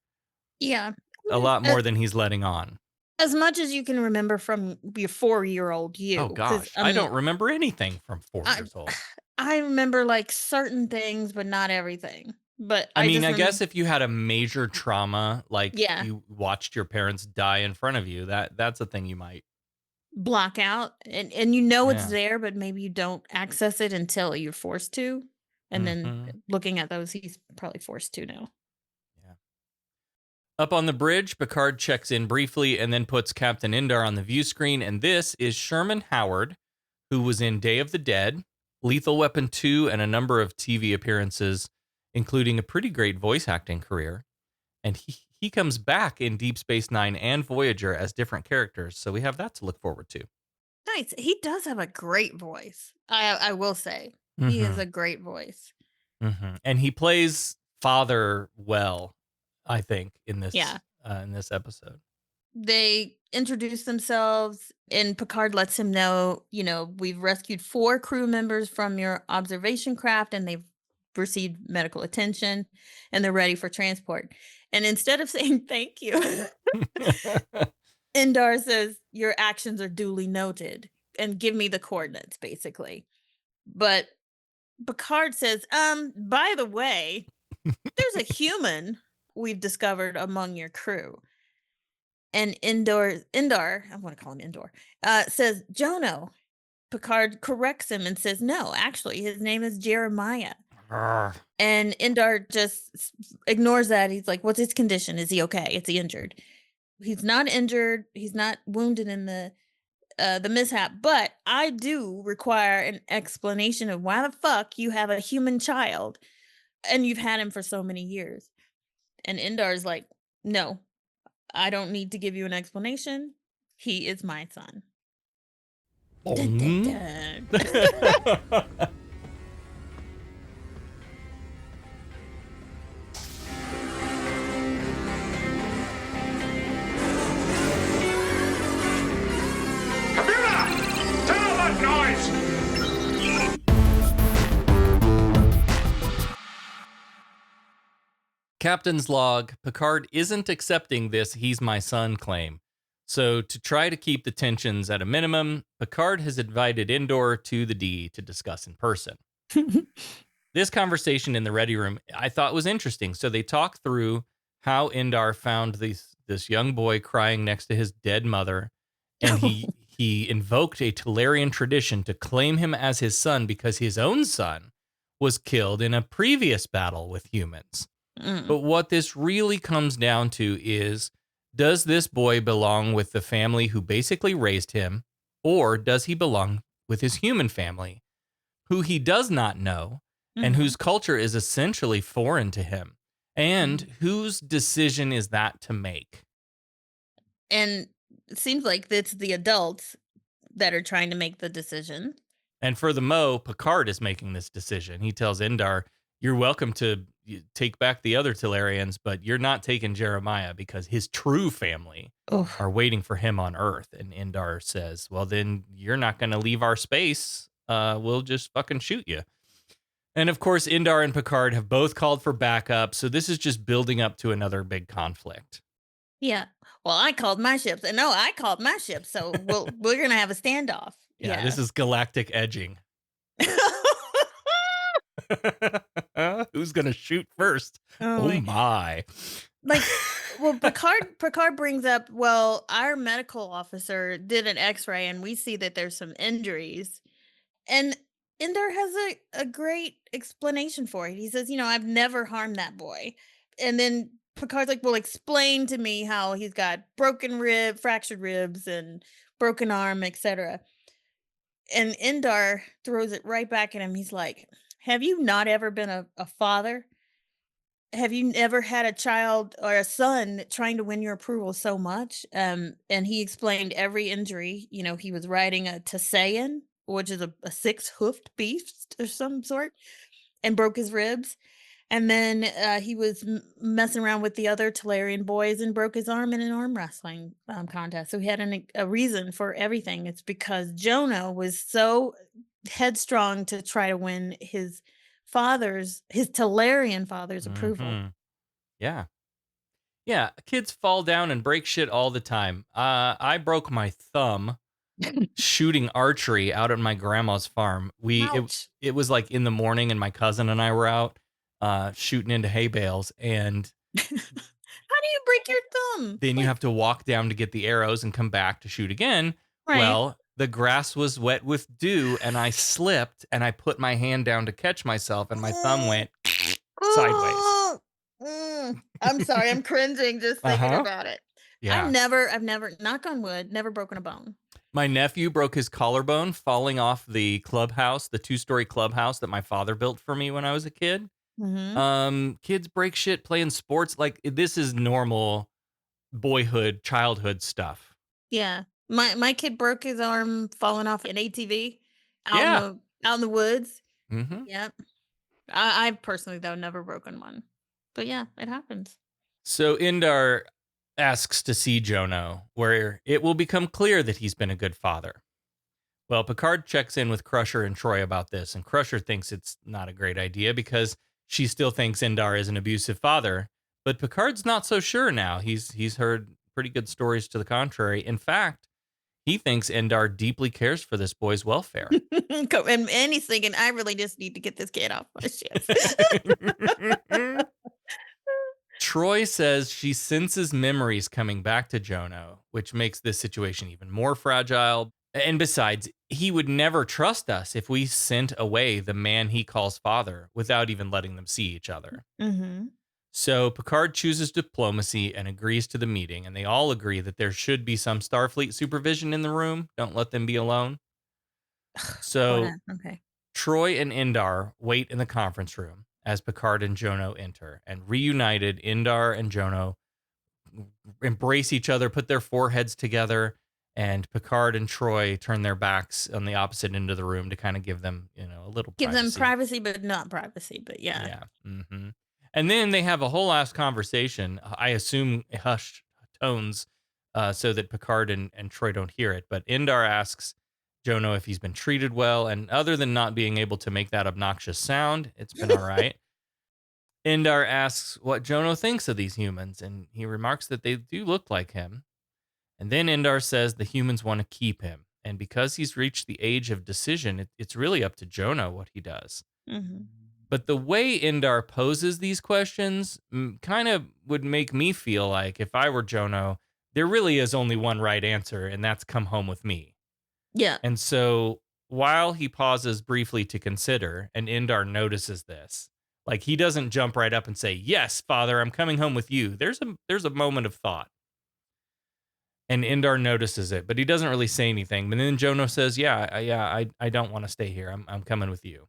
a lot more than he's letting on. As much as you can remember from your 4-year-old you. Oh, gosh. I don't remember anything from 4 years old. I remember like certain things, but not everything. But I mean, I guess if you had a major trauma, like you watched your parents die in front of you, that's a thing you might block out, and it's there, but maybe you don't access it until you're forced to. And then looking at those, he's probably forced to now. Yeah. Up on the bridge, Picard checks in briefly and then puts Captain Indar on the view screen. And this is Sherman Howard, who was in Day of the Dead, Lethal Weapon 2, and a number of TV appearances, including a pretty great voice acting career. And he comes back in Deep Space Nine and Voyager as different characters, so we have that to look forward to. Nice. He does have a great voice. I will say. He has a great voice. And he plays father well, I think, in this episode. They introduce themselves, and Picard lets him know, we've rescued 4 crew members from your observation craft, and they've received medical attention, and they're ready for transport. And instead of saying thank you, Indar says, your actions are duly noted, and give me the coordinates, basically. But Picard says, by the way, there's a human we've discovered among your crew. And Indar, I want to call him Indor, says, Jono. Picard corrects him and says, no, actually, his name is Jeremiah. And Indar just ignores that. He's like, what's his condition? Is he okay? Is he injured? He's not injured. He's not wounded in the mishap, but I do require an explanation of why the fuck you have a human child and you've had him for so many years. And Indar's like, no, I don't need to give you an explanation. He is my son. Dun, dun, dun. Captain's log, Picard isn't accepting this "he's my son" claim. So to try to keep the tensions at a minimum, Picard has invited Indor to the D to discuss in person. This conversation in the ready room I thought was interesting. So they talk through how Indar found this young boy crying next to his dead mother, and he invoked a Talarian tradition to claim him as his son because his own son was killed in a previous battle with humans. But what this really comes down to is, does this boy belong with the family who basically raised him, or does he belong with his human family, who he does not know, and whose culture is essentially foreign to him? And whose decision is that to make? And it seems like it's the adults that are trying to make the decision. And for the Mo, Picard is making this decision. He tells Indar, you're welcome to take back the other Talarians, but you're not taking Jeremiah because his true family are waiting for him on Earth. And Indar says, well, then you're not going to leave our space. We'll just fucking shoot you. And of course, Indar and Picard have both called for backup. So this is just building up to another big conflict. Yeah. Well, I called my ships. And no, I called my ship. So we're going to have a standoff. Yeah, this is galactic edging. Who's gonna shoot first? Oh my. Like, well, Picard brings up, well, our medical officer did an x-ray and we see that there's some injuries. And Indar has a great explanation for it. He says, I've never harmed that boy. And then Picard's like, well, explain to me how he's got fractured ribs and broken arm, etc. And Indar throws it right back at him. He's like, have you not ever been a father? Have you ever had a child or a son trying to win your approval so much? And he explained every injury. He was riding a Tsayan, which is a six-hoofed beast of some sort, and broke his ribs. And then he was messing around with the other Talarian boys and broke his arm in an arm wrestling contest. So he had a reason for everything. It's because Jono was so headstrong to try to win his Talarian father's approval. Yeah. Kids fall down and break shit all the time. I broke my thumb shooting archery out at my grandma's farm. It was like in the morning, and my cousin and I were out shooting into hay bales, and how do you break your thumb? Then you have to walk down to get the arrows and come back to shoot again. Right. Well, the grass was wet with dew, and I slipped, and I put my hand down to catch myself, and my thumb went sideways. I'm sorry, I'm cringing just thinking about it. Yeah. I've never, knock on wood, never broken a bone. My nephew broke his collarbone falling off the clubhouse, the 2-story clubhouse that my father built for me when I was a kid. Kids break shit playing sports. Like, this is normal childhood stuff. Yeah. My kid broke his arm falling off an ATV out in the woods. Yep. I've personally, though, never broken one. But yeah, it happens. So Indar asks to see Jono, where it will become clear that he's been a good father. Well, Picard checks in with Crusher and Troy about this, and Crusher thinks it's not a great idea because she still thinks Indar is an abusive father. But Picard's not so sure now. He's heard pretty good stories to the contrary. In fact, he thinks Endar deeply cares for this boy's welfare. And he's thinking, I really just need to get this kid off my ship. Troy says she senses memories coming back to Jono, which makes this situation even more fragile. And besides, he would never trust us if we sent away the man he calls father without even letting them see each other. Mm-hmm. So Picard chooses diplomacy and agrees to the meeting, and they all agree that there should be some Starfleet supervision in the room. Don't let them be alone. So Okay. Troy and Indar wait in the conference room as Picard and Jono enter, and reunited, Indar and Jono embrace each other, put their foreheads together, and Picard and Troy turn their backs on the opposite end of the room to kind of give them, a little Give them privacy. privacy, but not privacy. But yeah. Yeah. Mm-hmm. And then they have a whole ass conversation. I assume hushed tones, so that Picard and Troy don't hear it. But Indar asks Jono if he's been treated well, and other than not being able to make that obnoxious sound, it's been all right. Indar asks what Jono thinks of these humans, and he remarks that they do look like him. And then Indar says the humans want to keep him, and because he's reached the age of decision, it's really up to Jono what he does. Mm-hmm. But the way Indar poses these questions kind of would make me feel like if I were Jono, there really is only one right answer, and that's come home with me. Yeah. And so while he pauses briefly to consider, and Indar notices this, like he doesn't jump right up and say, "Yes, father, I'm coming home with you." There's a moment of thought. And Indar notices it, but he doesn't really say anything. But then Jono says, I don't want to stay here. I'm coming with you.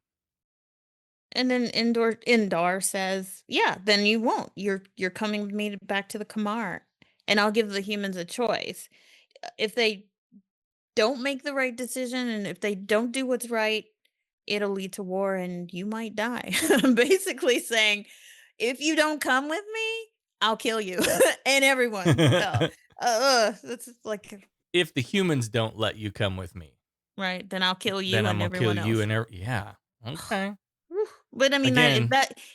And then Indar says, "Yeah, then you won't. You're coming with me back to the Kamar, and I'll give the humans a choice. If they don't make the right decision, and if they don't do what's right, it'll lead to war, and you might die." I'm basically saying, if you don't come with me, I'll kill you and everyone. That's like If the humans don't let you come with me, right, then I'll kill you then and I'm gonna everyone kill else. you and yeah, okay. But I mean, Again,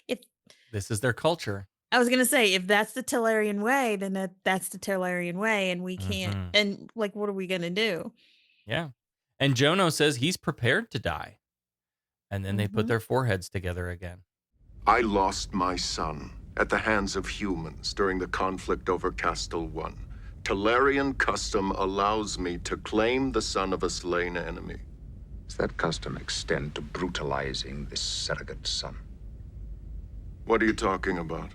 if this is their culture. I was gonna say, if that's the Tellarian way, then that's the Tellarian way, and we can't. Mhm. And like, what are we gonna do? Yeah. And Jono says he's prepared to die. And then they put Mhm. their foreheads together again. I lost my son at the hands of humans during the conflict over Castle One. Tellarian custom allows me to claim the son of a slain enemy. Does that custom extend to brutalizing this surrogate son? What are you talking about?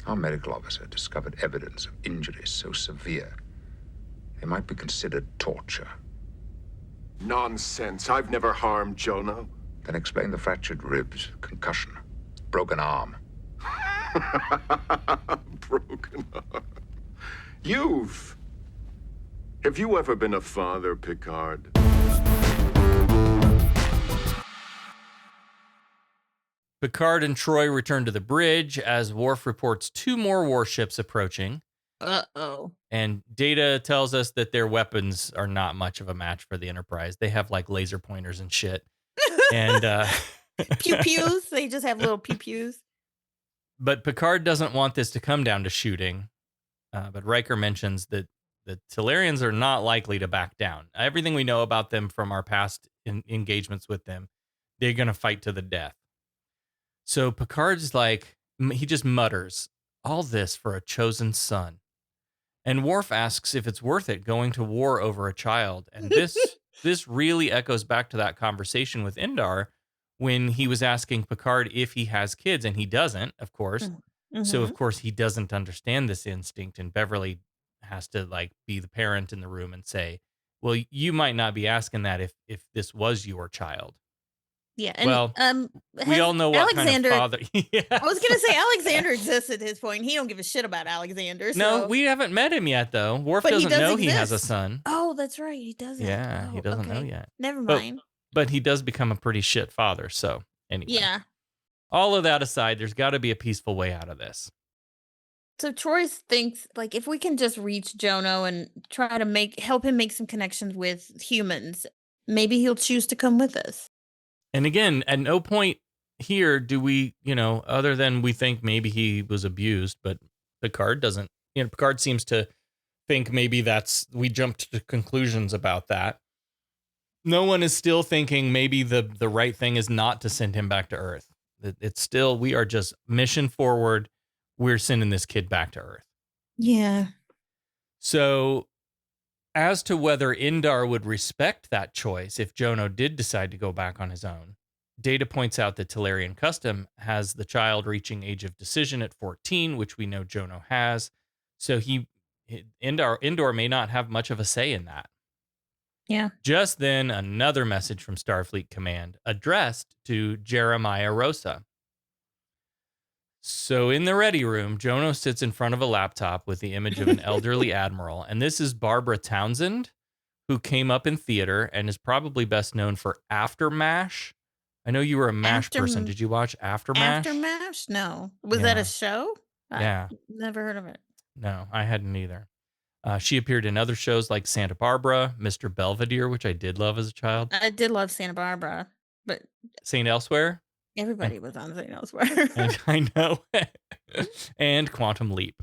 Our medical officer discovered evidence of injuries so severe they might be considered torture. Nonsense. I've never harmed Jono. Then explain the fractured ribs, concussion, broken arm. Broken arm. Have you ever been a father, Picard? Picard and Troy return to the bridge as Worf reports 2 more warships approaching. Uh-oh. And Data tells us that their weapons are not much of a match for the Enterprise. They have like laser pointers and shit. And Pew-pews. They just have little pew-pews. But Picard doesn't want this to come down to shooting. But Riker mentions that the Tellarians are not likely to back down. Everything we know about them from our past engagements with them, they're going to fight to the death. So Picard's like, he just mutters, all this for a chosen son. And Worf asks if it's worth it going to war over a child. And this really echoes back to that conversation with Indar when he was asking Picard if he has kids, and he doesn't, of course. Mm-hmm. So, of course, he doesn't understand this instinct, and Beverly has to, like, be the parent in the room and say, well, you might not be asking that if this was your child. Yeah, and well, we all know what Alexander, kind of father. Yes. I was gonna say Alexander exists at his point. He don't give a shit about Alexander. So. No, we haven't met him yet, though. Worf doesn't know he has a son. Oh, that's right, he doesn't. Yeah, he doesn't know yet. Never mind. But he does become a pretty shit father. So anyway, yeah. All of that aside, there's got to be a peaceful way out of this. So Troy thinks, like, if we can just reach Jono and try to help him make some connections with humans, maybe he'll choose to come with us. And again, at no point here do we, other than we think maybe he was abused, but Picard doesn't, Picard seems to think maybe we jumped to conclusions about that. No one is still thinking maybe the right thing is not to send him back to Earth. It's still, we are just mission forward. We're sending this kid back to Earth. Yeah. So as to whether Indar would respect that choice if Jono did decide to go back on his own, Data points out that Talarian custom has the child reaching age of decision at 14, which we know Jono has. So Indar may not have much of a say in that. Yeah. Just then, another message from Starfleet Command addressed to Jeremiah Rosa. So in the ready room, Jono sits in front of a laptop with the image of an elderly admiral. And this is Barbara Townsend, who came up in theater and is probably best known for Aftermash. I know you were a MASH person. Did you watch Aftermash? Aftermash? No. Was that a show? Yeah. Never heard of it. No, I hadn't either. She appeared in other shows like Santa Barbara, Mr. Belvedere, which I did love as a child. I did love Santa Barbara, but St. Elsewhere. everybody was on St. Elsewhere. And I know. And Quantum Leap.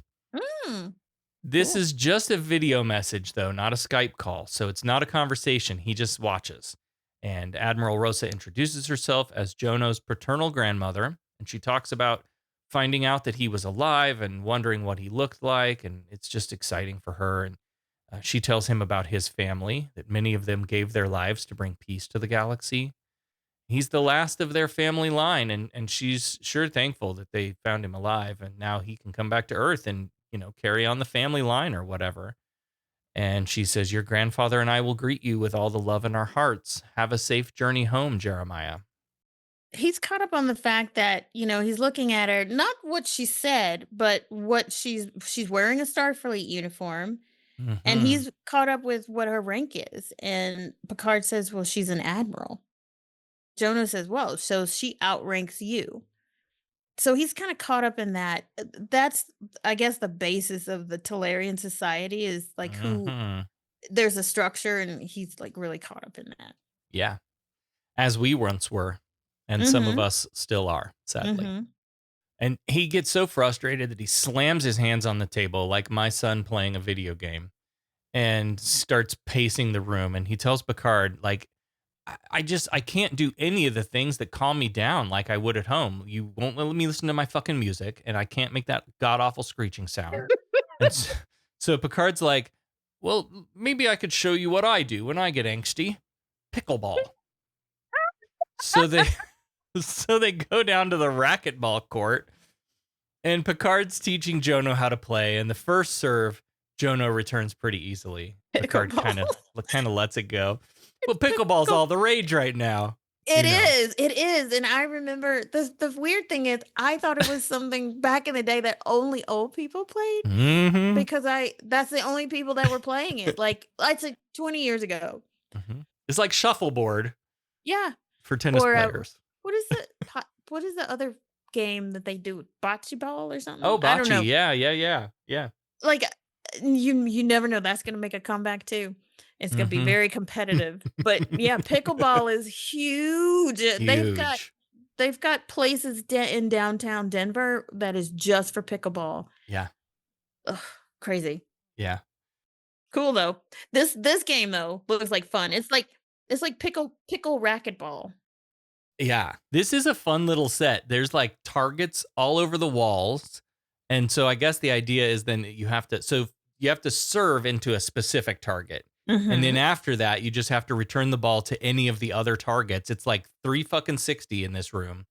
This is just a video message, though, not a Skype call. So it's not a conversation. He just watches. And Admiral Rosa introduces herself as Jono's paternal grandmother. And she talks about finding out that he was alive and wondering what he looked like. And it's just exciting for her. And she tells him about his family, that many of them gave their lives to bring peace to the galaxy. He's the last of their family line, and she's sure thankful that they found him alive, and now he can come back to Earth and, carry on the family line or whatever. And she says, your grandfather and I will greet you with all the love in our hearts. Have a safe journey home, Jeremiah. He's caught up on the fact that, he's looking at her, not what she said, but what she's wearing a Starfleet uniform. And he's caught up with what her rank is. And Picard says, well, she's an admiral. Jono says, well, so she outranks you. So he's kind of caught up in that. That's, I guess, the basis of the Talarian society is like who there's a structure, and he's like really caught up in that. Yeah. As we once were, and some of us still are, sadly. And he gets so frustrated that he slams his hands on the table like my son playing a video game and starts pacing the room. And he tells Picard, like, I can't do any of the things that calm me down like I would at home. You won't let me listen to my fucking music, and I can't make that god-awful screeching sound. And so Picard's like, well, maybe I could show you what I do when I get angsty. Pickleball. So they go down to the racquetball court, and Picard's teaching Jono how to play, and the first serve, Jono returns pretty easily. Picard kind of lets it go. Well, pickleball's all the rage right now. It is. And I remember the weird thing is I thought it was something back in the day that only old people played because that's the only people that were playing it. Like, I'd say 20 years ago. It's like shuffleboard. Yeah. For tennis players. What is the other game that they do? Bocce ball or something? Oh, bocce. I don't know. Yeah. Like, you never know. That's going to make a comeback too. It's going to be very competitive. But yeah, pickleball is huge. They've got places in downtown Denver that is just for pickleball. Yeah. Ugh, crazy. Yeah. Cool though. This game though looks like fun. It's like pickle racquetball. Yeah. This is a fun little set. There's like targets all over the walls. And so I guess the idea is then you have to serve into a specific target. And then after that, you just have to return the ball to any of the other targets. It's like 360 in this room.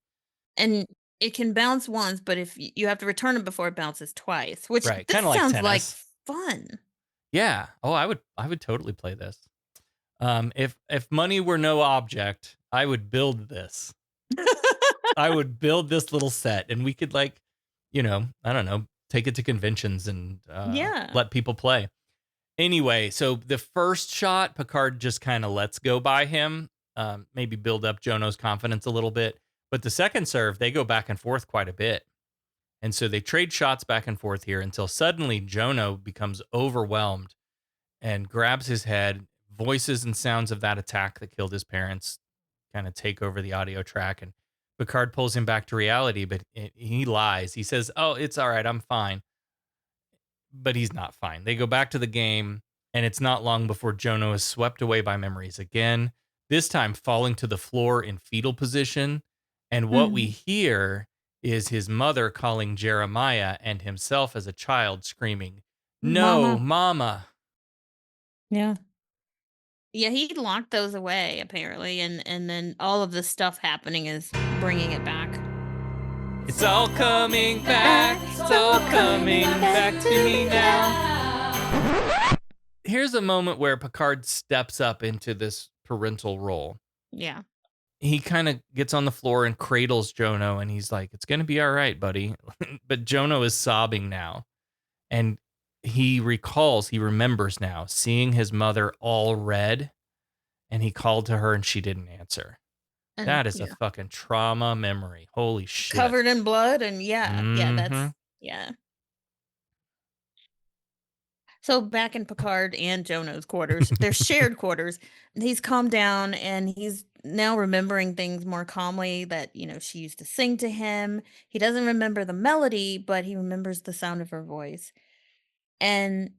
And it can bounce once, but if you have to return it before it bounces twice, which right. This Kinda sounds like fun. Yeah. Oh, I would totally play this. If money were no object, I would build this. I would build this little set, and we could I don't know, take it to conventions and let people play. Anyway, so the first shot, Picard just kind of lets go by him, maybe build up Jono's confidence a little bit. But the second serve, they go back and forth quite a bit. And so they trade shots back and forth here until suddenly Jono becomes overwhelmed and grabs his head. Voices and sounds of that attack that killed his parents kind of take over the audio track. And Picard pulls him back to reality, but he lies. He says, oh, it's all right. I'm fine. but he's not fine. They go back to the game, and it's not long before Jono is swept away by memories again, this time falling to the floor in fetal position. And what we hear is his mother calling Jeremiah and himself as a child screaming, "No, mama." Yeah. Yeah, he locked those away apparently, and then all of the stuff happening is bringing it back. It's all coming back. It's all coming back to me now. Here's a moment where Picard steps up into this parental role. Yeah. He kind of gets on the floor and cradles Jono, and he's like, "It's going to be all right, buddy." But Jono is sobbing now. And he remembers now seeing his mother all red, and he called to her and she didn't answer. And, That is a fucking trauma memory. Holy shit. covered in blood, and Mhm. that's. So back in Picard and Jono's quarters, their shared quarters, he's calmed down and he's now remembering things more calmly that, she used to sing to him. He doesn't remember the melody, but he remembers the sound of her voice. And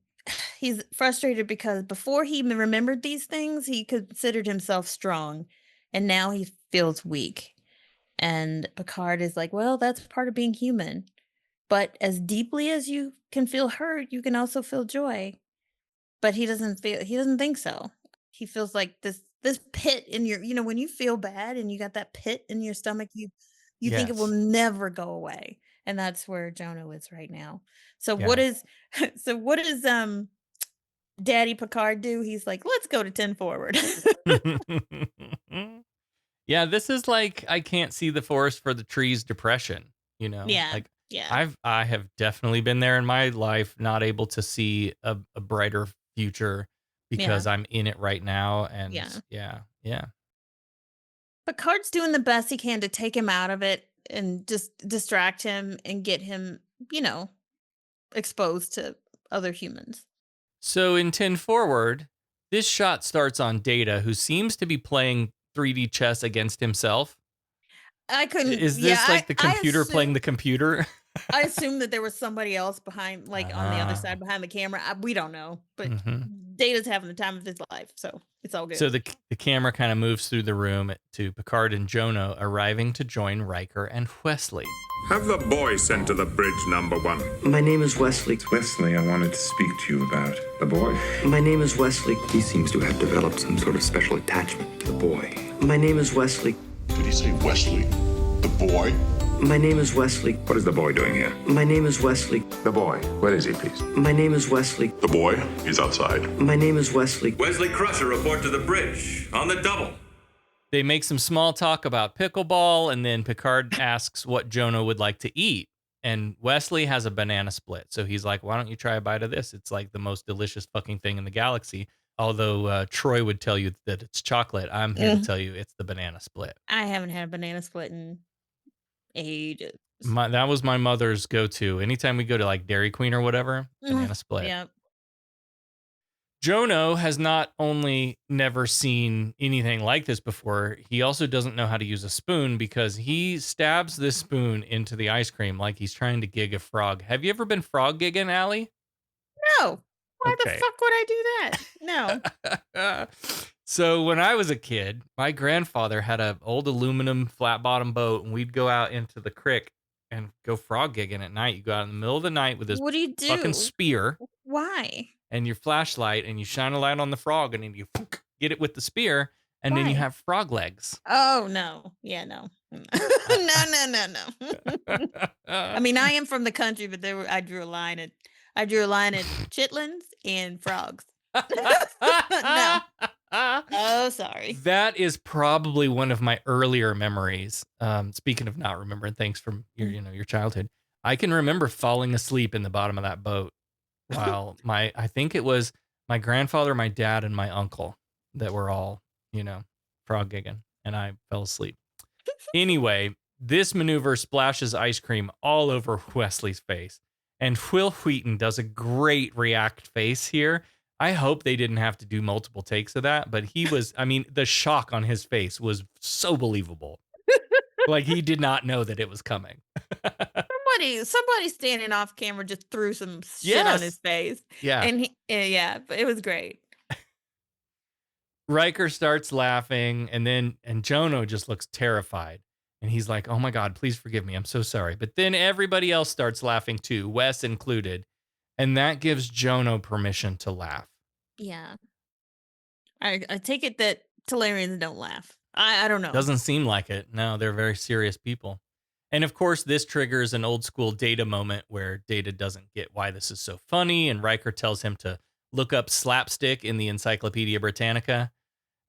he's frustrated because before he remembered these things, he considered himself strong, and now he feels weak. And Picard is like, well, that's part of being human. But as deeply as you can feel hurt, you can also feel joy. But he doesn't think so. He feels like this pit in your, when you feel bad and you got that pit in your stomach, you think it will Yes. never go away. And that's where Jono is right now. So what Yeah. is Daddy Picard do? He's like, let's go to 10 forward. Yeah, this is like I can't see the forest for the trees depression, Yeah. Like Yeah. I have definitely been there in my life, not able to see a brighter future because Yeah. I'm in it right now. And Yeah. yeah. Picard's doing the best he can to take him out of it and just distract him and get him, exposed to other humans. So in 10 forward, this shot starts on Data, who seems to be playing 3D chess against himself. I couldn't. Is this like the computer playing the computer? I assume that there was somebody else behind, like on the other side behind the camera. We don't know, but Data's having the time of his life, so it's all good. So the camera kind of moves through the room to Picard and Jono arriving to join Riker and Wesley. Have the boy sent to the bridge, number 1. My name is Wesley. It's Wesley I wanted to speak to you about. The boy? My name is Wesley. He seems to have developed some sort of special attachment to the boy. My name is Wesley. Did he say Wesley? The boy? My name is Wesley. What is the boy doing here? My name is Wesley. The boy. Where is he, please? My name is Wesley. The boy? He's outside. My name is Wesley. Wesley Crusher, report to the bridge. On the double. They make some small talk about pickleball, and then Picard asks what Jono would like to eat. And Wesley has a banana split. So he's like, why don't you try a bite of this? It's like the most delicious fucking thing in the galaxy. Although Troy would tell you that it's chocolate, I'm here to tell you it's the banana split. I haven't had a banana split in ages. That was my mother's go-to. Anytime we go to like Dairy Queen or whatever, banana split. Yep. Jono has not only never seen anything like this before, he also doesn't know how to use a spoon because he stabs this spoon into the ice cream like he's trying to gig a frog. Have you ever been frog gigging, Allie? No. Why the Okay. fuck would I do that? No. So when I was a kid, my grandfather had an old aluminum flat bottom boat, and we'd go out into the creek and go frog gigging at night. You go out in the middle of the night with this What do you do? fucking spear Why? and your flashlight, and you shine a light on the frog, and then you get it with the spear, and then you Why? have frog legs. Oh no. Yeah, no. No. I mean, I am from the country, but I drew a line at chitlins and frogs. No. Oh, sorry. That is probably one of my earlier memories. Speaking of not remembering things from your childhood, I can remember falling asleep in the bottom of that boat while I think it was my grandfather, my dad, and my uncle that were all, frog gigging, and I fell asleep. Anyway, this maneuver splashes ice cream all over Wesley's face, and Will Wheaton does a great react face here. I hope they didn't have to do multiple takes of that, but the shock on his face was so believable. Like he did not know that it was coming. From somebody standing off camera just threw some shit on his face. Yeah. And yeah, but it was great. Riker starts laughing, and Jono just looks terrified. And he's like, oh my God, please forgive me. I'm so sorry. But then everybody else starts laughing too, Wes included. And that gives Jono permission to laugh. Yeah. I take it that Talarians don't laugh. I don't know. Doesn't seem like it. No, they're very serious people. And of course, this triggers an old school Data moment where Data doesn't get why this is so funny. And Riker tells him to look up slapstick in the Encyclopedia Britannica.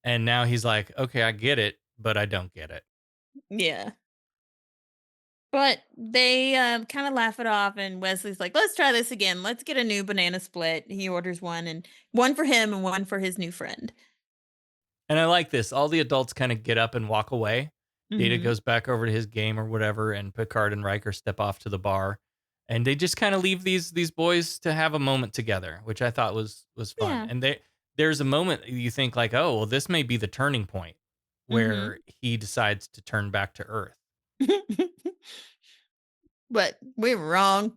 And now he's like, okay, I get it, but I don't get it. Yeah. But they kind of laugh it off, and Wesley's like, let's try this again. Let's get a new banana split. He orders one, and one for him and one for his new friend. And I like this. All the adults kind of get up and walk away. Data goes back over to his game or whatever, and Picard and Riker step off to the bar. And they just kind of leave these boys to have a moment together, which I thought was fun. Yeah. And there's a moment you think like, oh, well, this may be the turning point where he decides to turn back to Earth. But we're wrong.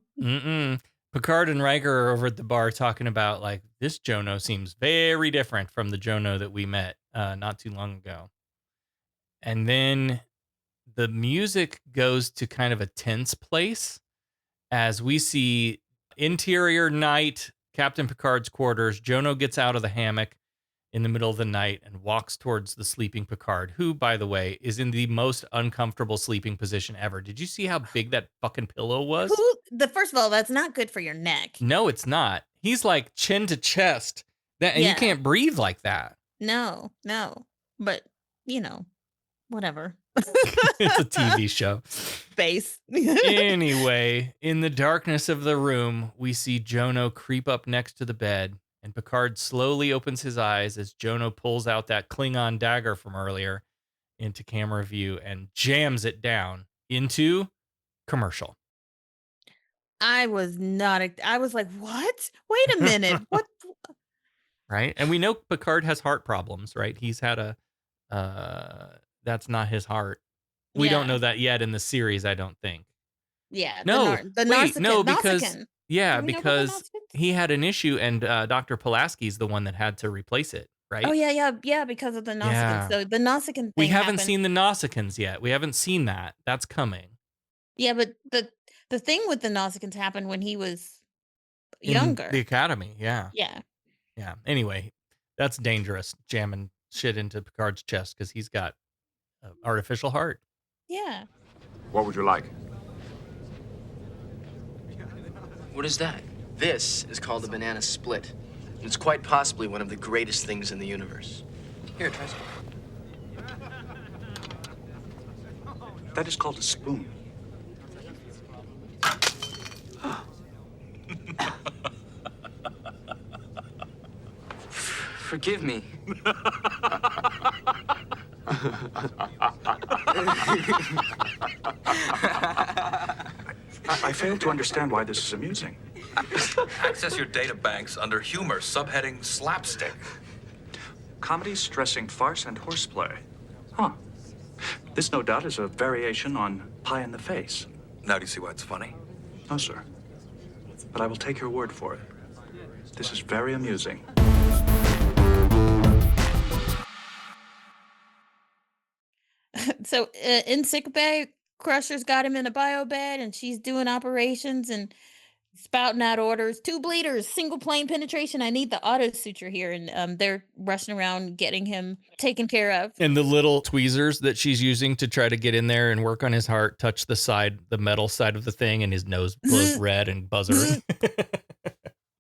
Picard and Riker are over at the bar talking about like, this Jono seems very different from the Jono that we met not too long ago. And then the music goes to kind of a tense place as we see interior night, Captain Picard's quarters. Jono gets out of the hammock in the middle of the night and walks towards the sleeping Picard, who, by the way, is in the most uncomfortable sleeping position ever. Did you see how big that fucking pillow was? First of all, that's not good for your neck. No, it's not. He's like chin to chest. And you can't breathe like that. No. But, whatever. It's a TV show. Space. Anyway, in the darkness of the room, we see Jono creep up next to the bed, and Picard slowly opens his eyes as Jono pulls out that Klingon dagger from earlier into camera view and jams it down into commercial. I was like, what? Wait a minute. What? Right? And we know Picard has heart problems, right? He's had that's not his heart. We don't know that yet in the series, I don't think. Yeah. No, because Nausicaan. because he had an issue, and Dr. Pulaski's the one that had to replace it, right? Oh yeah, because of the Nausicaan. Yeah. So the Nausicaan thing We haven't happened. seen the Nausicaans yet. We haven't seen that. That's coming. Yeah, but the thing with the Nausicaans happened when he was In younger. the academy, yeah. Yeah. Yeah. Anyway, that's dangerous, jamming shit into Picard's chest because he's got an artificial heart. Yeah. What would you like? What is that? This is called a banana split. And it's quite possibly one of the greatest things in the universe. Here, try some. That is called a spoon. Forgive me. I fail to understand why this is amusing. Access your data banks under humor, subheading slapstick. Comedy stressing farce and horseplay. Huh. This no doubt is a variation on pie in the face. Now do you see why it's funny? No, sir. But I will take your word for it. This is very amusing. So in sickbay, Crusher's got him in a bio bed, and she's doing operations and spouting out orders. 2 bleeders, single plane penetration. I need the auto suture here, and they're rushing around getting him taken care of. And the little tweezers that she's using to try to get in there and work on his heart touch the metal side of the thing, and his nose glows red and buzzer.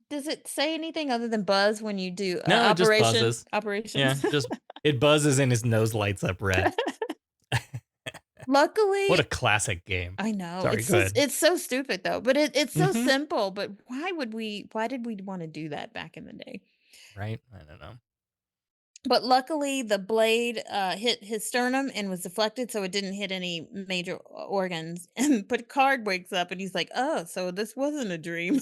Does it say anything other than buzz when you do No, it just buzzes. operations? Yeah, it buzzes and his nose lights up red. Luckily, What a classic game. I know. Sorry, go ahead. It's so stupid though, but it's so simple. But why did we want to do that back in the day? Right? I don't know. But luckily, the blade hit his sternum and was deflected, so it didn't hit any major organs. And Picard wakes up and he's like, "Oh, so this wasn't a dream."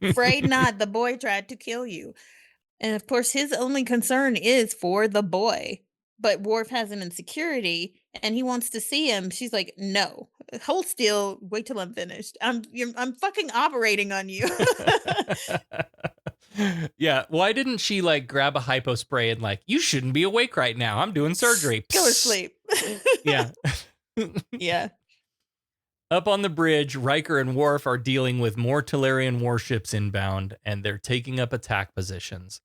Afraid not. The boy tried to kill you, and of course, his only concern is for the boy. But Worf has him in security, and he wants to see him. She's like, "No, hold still. Wait till I'm finished. I'm fucking operating on you. Yeah. Why didn't she like grab a hypo spray and like, you shouldn't be awake right now. I'm doing surgery. Go to sleep. Yeah. Yeah. Up on the bridge, Riker and Worf are dealing with more Talarian warships inbound, and they're taking up attack positions.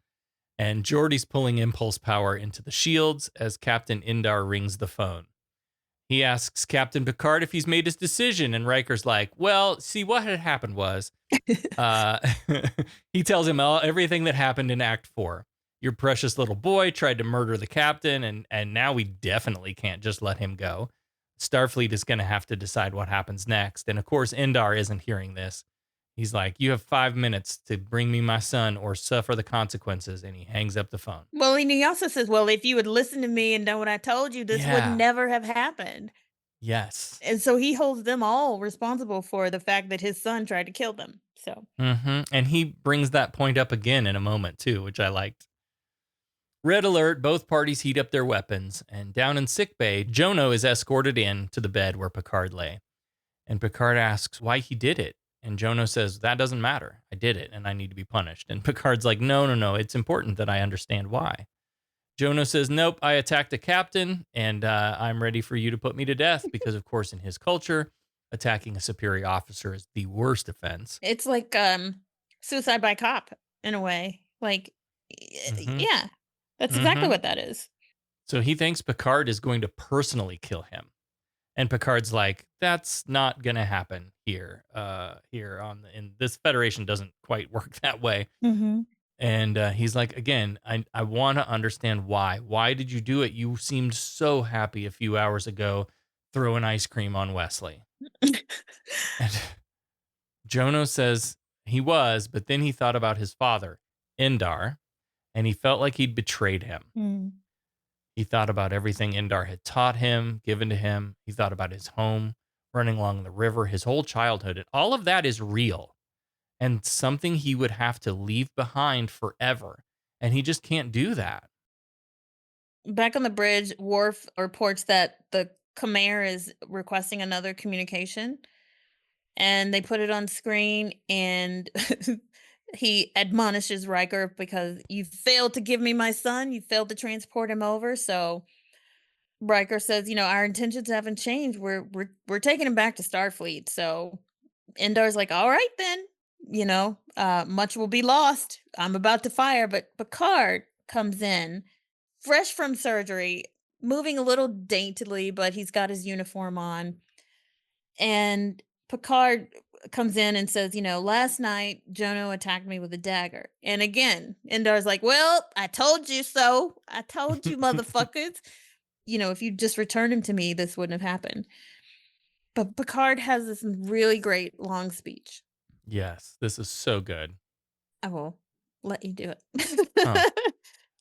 And Geordi's pulling impulse power into the shields as Captain Indar rings the phone. He asks Captain Picard if he's made his decision, and Riker's like, well, see, what had happened was, he tells him everything that happened in Act 4. Your precious little boy tried to murder the captain, and now we definitely can't just let him go. Starfleet is going to have to decide what happens next. And of course, Indar isn't hearing this. He's like, you have 5 minutes to bring me my son or suffer the consequences. And he hangs up the phone. Well, and he also says, well, if you would listen to me and done what I told you, this would never have happened. Yes. And so he holds them all responsible for the fact that his son tried to kill them. So. And he brings that point up again in a moment, too, which I liked. Red alert, both parties heat up their weapons, and down in sickbay, Jono is escorted in to the bed where Picard lay. And Picard asks why he did it. And Jono says, that doesn't matter. I did it, and I need to be punished. And Picard's like, no, it's important that I understand why. Jono says, nope, I attacked a captain, and I'm ready for you to put me to death, because, of course, in his culture, attacking a superior officer is the worst offense. It's like suicide by cop, in a way. Like, yeah. That's exactly what that is. So he thinks Picard is going to personally kill him. And Picard's like, that's not going to happen here. In this Federation doesn't quite work that way. And he's like, again, I want to understand why. Why did you do it? You seemed so happy a few hours ago throwing ice cream on Wesley. And Jono says he was, but then he thought about his father, Indar. And he felt like he'd betrayed him. He thought about everything Indar had taught him, given to him. He thought about his home, running along the river, his whole childhood. And all of that is real and something he would have to leave behind forever. And he just can't do that. Back on the bridge, Worf reports that the Khmer is requesting another communication. And they put it on screen, and he admonishes Riker because you failed to give me my son. You failed to transport him over. So Riker says, our intentions haven't changed. We're taking him back to Starfleet. So Indar's like, all right, then, much will be lost. I'm about to fire. But Picard comes in fresh from surgery, moving a little daintily, but he's got his uniform on. And Picard comes in and says, last night Jono attacked me with a dagger. And again, Indar's like, well, I told you so. I told you, motherfuckers. If you just returned him to me, this wouldn't have happened. But Picard has this really great long speech. Yes, this is so good. I will let you do it.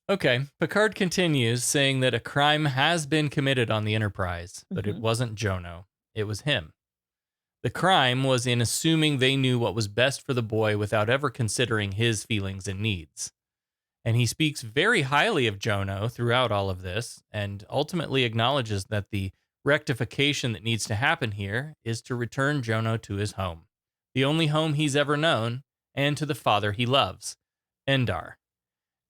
Okay, Picard continues saying that a crime has been committed on the Enterprise, but it wasn't Jono. It was him. The crime was in assuming they knew what was best for the boy without ever considering his feelings and needs. And he speaks very highly of Jono throughout all of this, and ultimately acknowledges that the rectification that needs to happen here is to return Jono to his home, the only home he's ever known, and to the father he loves, Indar.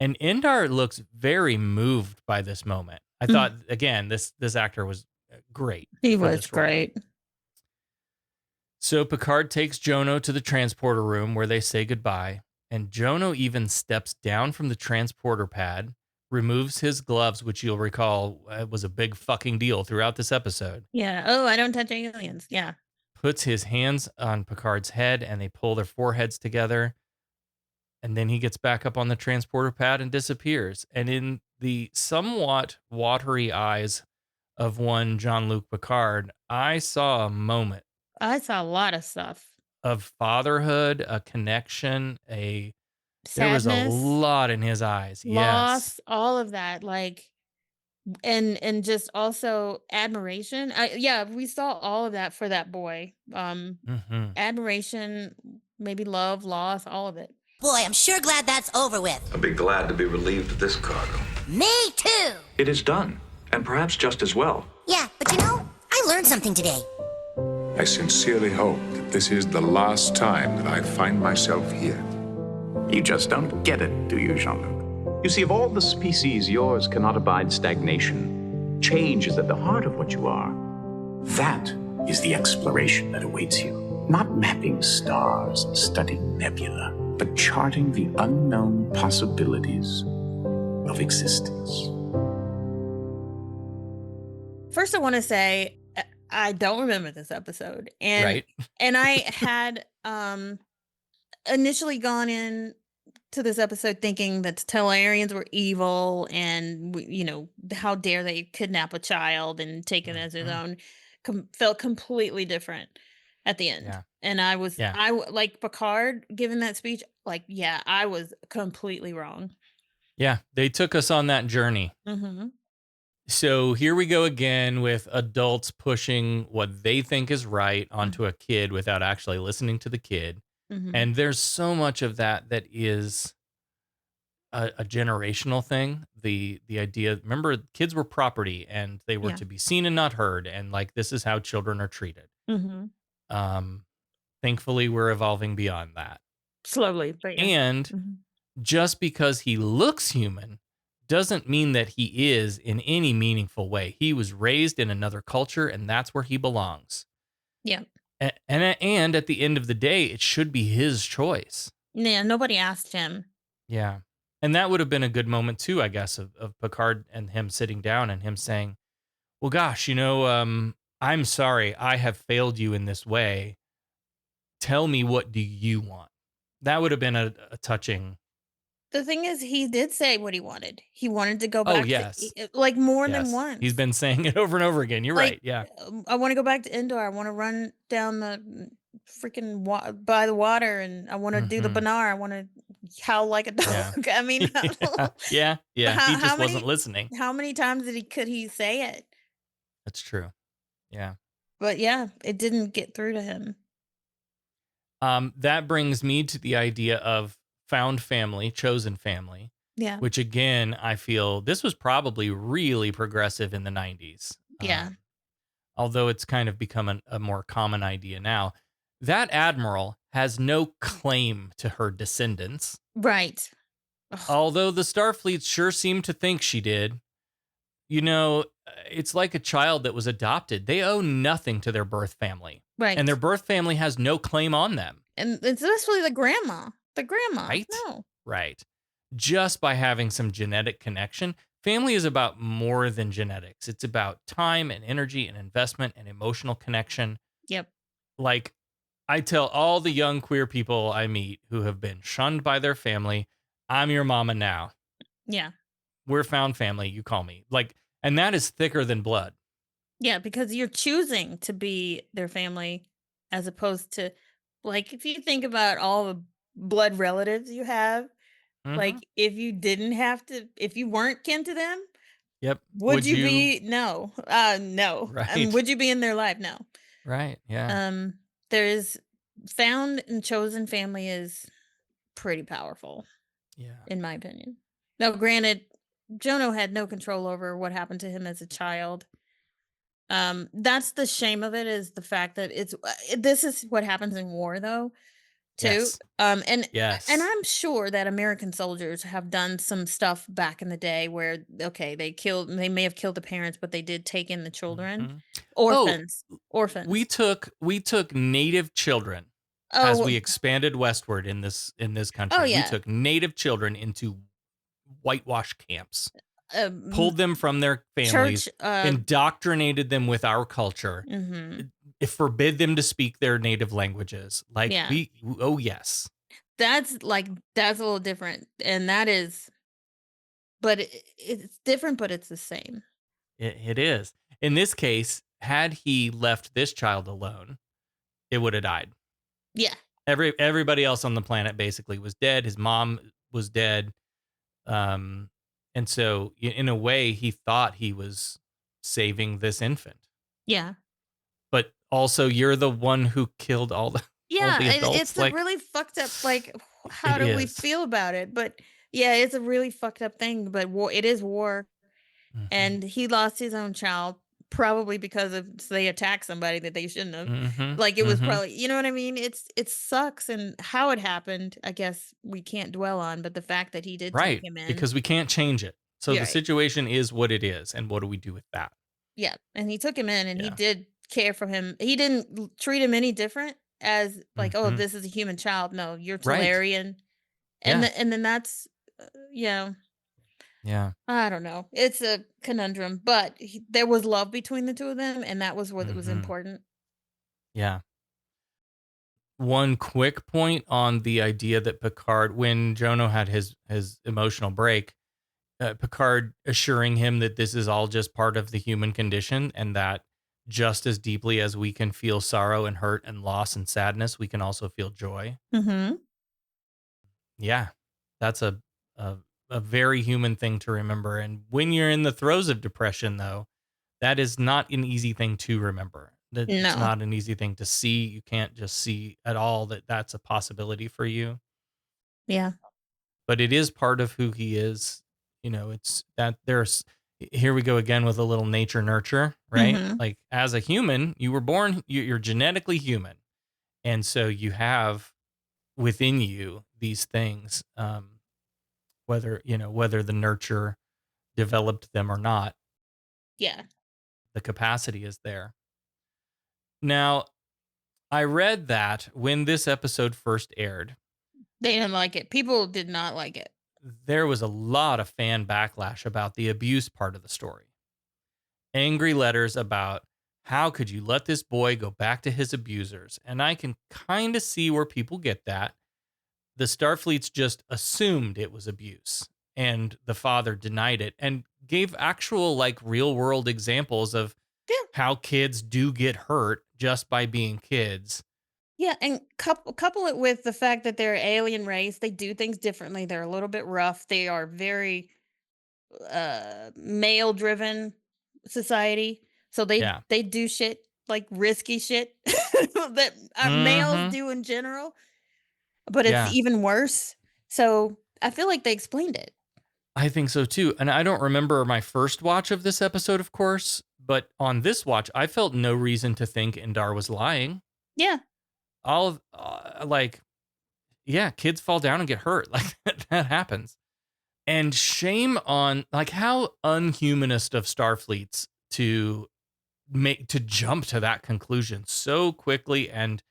And Indar looks very moved by this moment. I thought, again, this actor was great. He was great. So Picard takes Jono to the transporter room where they say goodbye, and Jono even steps down from the transporter pad, removes his gloves, which you'll recall was a big fucking deal throughout this episode. Yeah. Oh, I don't touch aliens. Yeah. Puts his hands on Picard's head, and they pull their foreheads together. And then he gets back up on the transporter pad and disappears. And in the somewhat watery eyes of one Jean-Luc Picard, I saw a moment. I saw a lot of stuff. Of fatherhood, a connection, there was Sadness, a lot in his eyes. loss, Yes. all of that. Like, and just also admiration. We saw all of that for that boy. Admiration, maybe love, loss, all of it. Boy, I'm sure glad that's over with. I'll be glad to be relieved of this cargo. Me too. It is done, and perhaps just as well. Yeah, but I learned something today. I sincerely hope that this is the last time that I find myself here. You just don't get it, do you, Jean-Luc? You see, of all the species, yours cannot abide stagnation. Change is at the heart of what you are. That is the exploration that awaits you. Not mapping stars and studying nebula, but charting the unknown possibilities of existence. First, I want to say I don't remember this episode, and Right. and I had initially gone in to this episode thinking that the Tellarians were evil, and how dare they kidnap a child and take it as his own. Felt completely different at the end, Yeah. and Yeah. like Picard giving that speech. Like, yeah, I was completely wrong. Yeah. They took us on that journey. Mm-hmm. So here we go again with adults pushing what they think is right onto a kid without actually listening to the kid. Mm-hmm. And there's so much of that is a generational thing. The idea, remember, kids were property and they were Yeah. to be seen and not heard. And like, this is how children are treated. Mm-hmm. Thankfully, we're evolving beyond that. Slowly, but yeah. And Mhm. just because he looks human doesn't mean that he is in any meaningful way. He was raised in another culture, and that's where he belongs. Yeah. And at the end of the day, it should be his choice. Yeah, nobody asked him. Yeah. And that would have been a good moment too, I guess, of Picard and him sitting down and him saying, well, gosh, I'm sorry, I have failed you in this way. Tell me, what do you want? That would have been a touching. The thing is, he did say what he wanted. He wanted to go Oh, back yes. to like more than Yes. once. He's been saying it over and over again. You're Like, right. Yeah. I want to go back to Endor. I want to run down the freaking by the water, and I want to do the Mhm. banar. I want to howl like a Yeah. dog. I mean, Yeah. Yeah. How- He how just many- wasn't listening. how many times could he say it? That's true. Yeah. But yeah, it didn't get through to him. That brings me to the idea of found family, chosen family, Yeah. which again, I feel this was probably really progressive in the 90s. Yeah. Although it's kind of become a more common idea now. That admiral has no claim to her descendants, Right. although the Starfleet sure seemed to think she did. It's like a child that was adopted. They owe nothing to their birth family. Right. And their birth family has no claim on them. And especially the grandma. The grandma. Right? No. Right. Just by having some genetic connection. Family is about more than genetics. It's about time and energy and investment and emotional connection. Yep. Like, I tell all the young queer people I meet who have been shunned by their family, I'm your mama now. Yeah. We're found family, you call me. Like, and that is thicker than blood. Yeah, because you're choosing to be their family as opposed to, like, if you think about all the blood relatives you have, like, if you didn't have to, if you weren't kin to them, Yep. would you be? No. No. Right. Would you be in their life? No. Right. Yeah. There is found and chosen family is pretty powerful. Yeah. In my opinion. Now, granted, Jono had no control over what happened to him as a child. That's the shame of it, is the fact that this is what happens in war, though, too. Yes. And Yes. and I'm sure that American soldiers have done some stuff back in the day where, okay, they may have killed the parents, but they did take in the children, orphans. We took native children as Oh, we expanded westward in this country. Oh, yeah. We took native children into whitewash camps, um, pulled them from their families, church. indoctrinated them with our culture, Mhm. forbid them to speak their native languages. Like Yeah. oh yes. That's a little different, and that is, but it's different, but it's the same. It is. In this case, had he left this child alone, it would have died. Yeah. Everybody else on the planet basically was dead. His mom was dead. And so in a way, he thought he was saving this infant. Yeah. But also, you're the one who killed all the Yeah, adults. it's a really fucked up, like, how It do we is. feel about it? But yeah, it's a really fucked up thing, but it is war, Mhm. and he lost his own child probably because of they attacked somebody that they shouldn't have. Mm-hmm. Like, it was Mm-hmm. probably, you know what I mean? It sucks, and how it happened, I guess we can't dwell on, but the fact that he did take Right. him in. Because we can't change it. So Yeah, the right. situation is what it is. And what do we do with that? Yeah, and he took him in, and he Yeah. did care for him. He didn't treat him any different as like, "Oh, Mm-hmm. this is a human child." No, you're Right. Talarian. Yeah. And then that's, you know, Yeah. I don't know. It's a conundrum, but there was love between the two of them, and that was what was Mm-hmm. important. Yeah. One quick point on the idea that Picard, when Jono had his emotional break, Picard assuring him that this is all just part of the human condition, and that just as deeply as we can feel sorrow and hurt and loss and sadness, we can also feel joy. Mhm. Yeah, that's a a very human thing to remember. And when you're in the throes of depression, though, that is not an easy thing to remember. That it's No. not an easy thing to see. You can't just see at all that that's a possibility for you. Yeah. But it is part of who he is. You know, it's that there's here we go again with a little nature nurture, right? Mhm. Like as a human, you were born, you're genetically human. And so you have within you these things, whether the nurture developed them or not, Yeah. the capacity is there. Now, I read that when this episode first aired, They didn't like it. People did not like it. there was a lot of fan backlash about the abuse part of the story. Angry letters about how could you let this boy go back to his abusers? And I can kind of see where people get that. The Starfleets just assumed it was abuse, and the father denied it and gave actual, like, real world examples of Yeah. how kids do get hurt just by being kids. Yeah, and couple it with the fact that they're alien race. They do things differently. They're a little bit rough. They are very male driven society. So Yeah. they do shit like risky shit that males Hmm. do in general, but it's Yeah, even worse. So I feel like they explained it. I think so too. And I don't remember my first watch of this episode, of course, but on this watch, I felt no reason to think Indar was lying. Yeah. All like, yeah, kids fall down and get hurt. Like that happens. And shame on, like, how unhumanist of Starfleets to jump to that conclusion so quickly and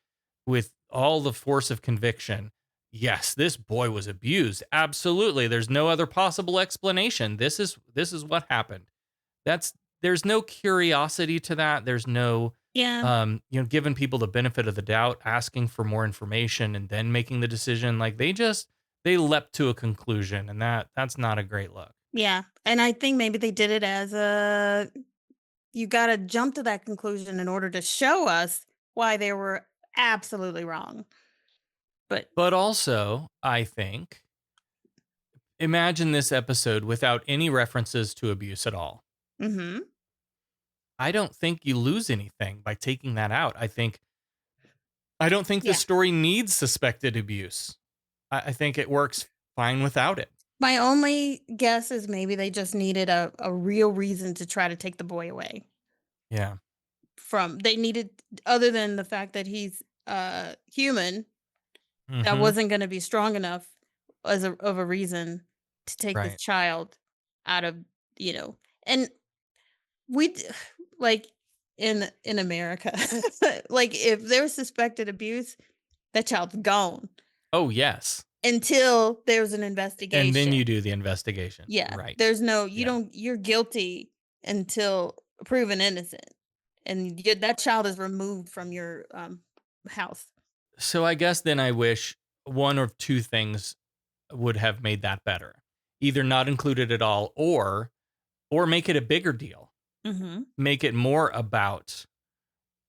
with all the force of conviction. Yes, this boy was abused. Absolutely. There's no other possible explanation. This is what happened. That's There's no curiosity to that. There's no Yeah. giving people the benefit of the doubt, asking for more information and then making the decision. Like they leapt to a conclusion, and that's not a great look. Yeah. And I think maybe they did it as a you got to jump to that conclusion in order to show us why they were absolutely wrong. But But also, I think, imagine this episode without any references to abuse at all. mhm. I don't think you lose anything by taking that out. I don't think the Yeah. story needs suspected abuse. I think it works fine without it. My only guess is maybe they just needed a real reason to try to take the boy away Yeah. from they needed other than the fact that he's human that Hmm. wasn't going to be strong enough as of a reason to take this Right. child out of, you know, and we like in America like if there's suspected abuse, that child's gone Oh, yes. until there's an And then investigation. you do the investigation. Yeah, Right. there's no you Yeah. don't you're guilty until proven innocent, and that child is removed from your house. So I guess then I wish one or two things would have made that better. Either not include it at all, or make it a bigger deal. Mhm. Make it more about,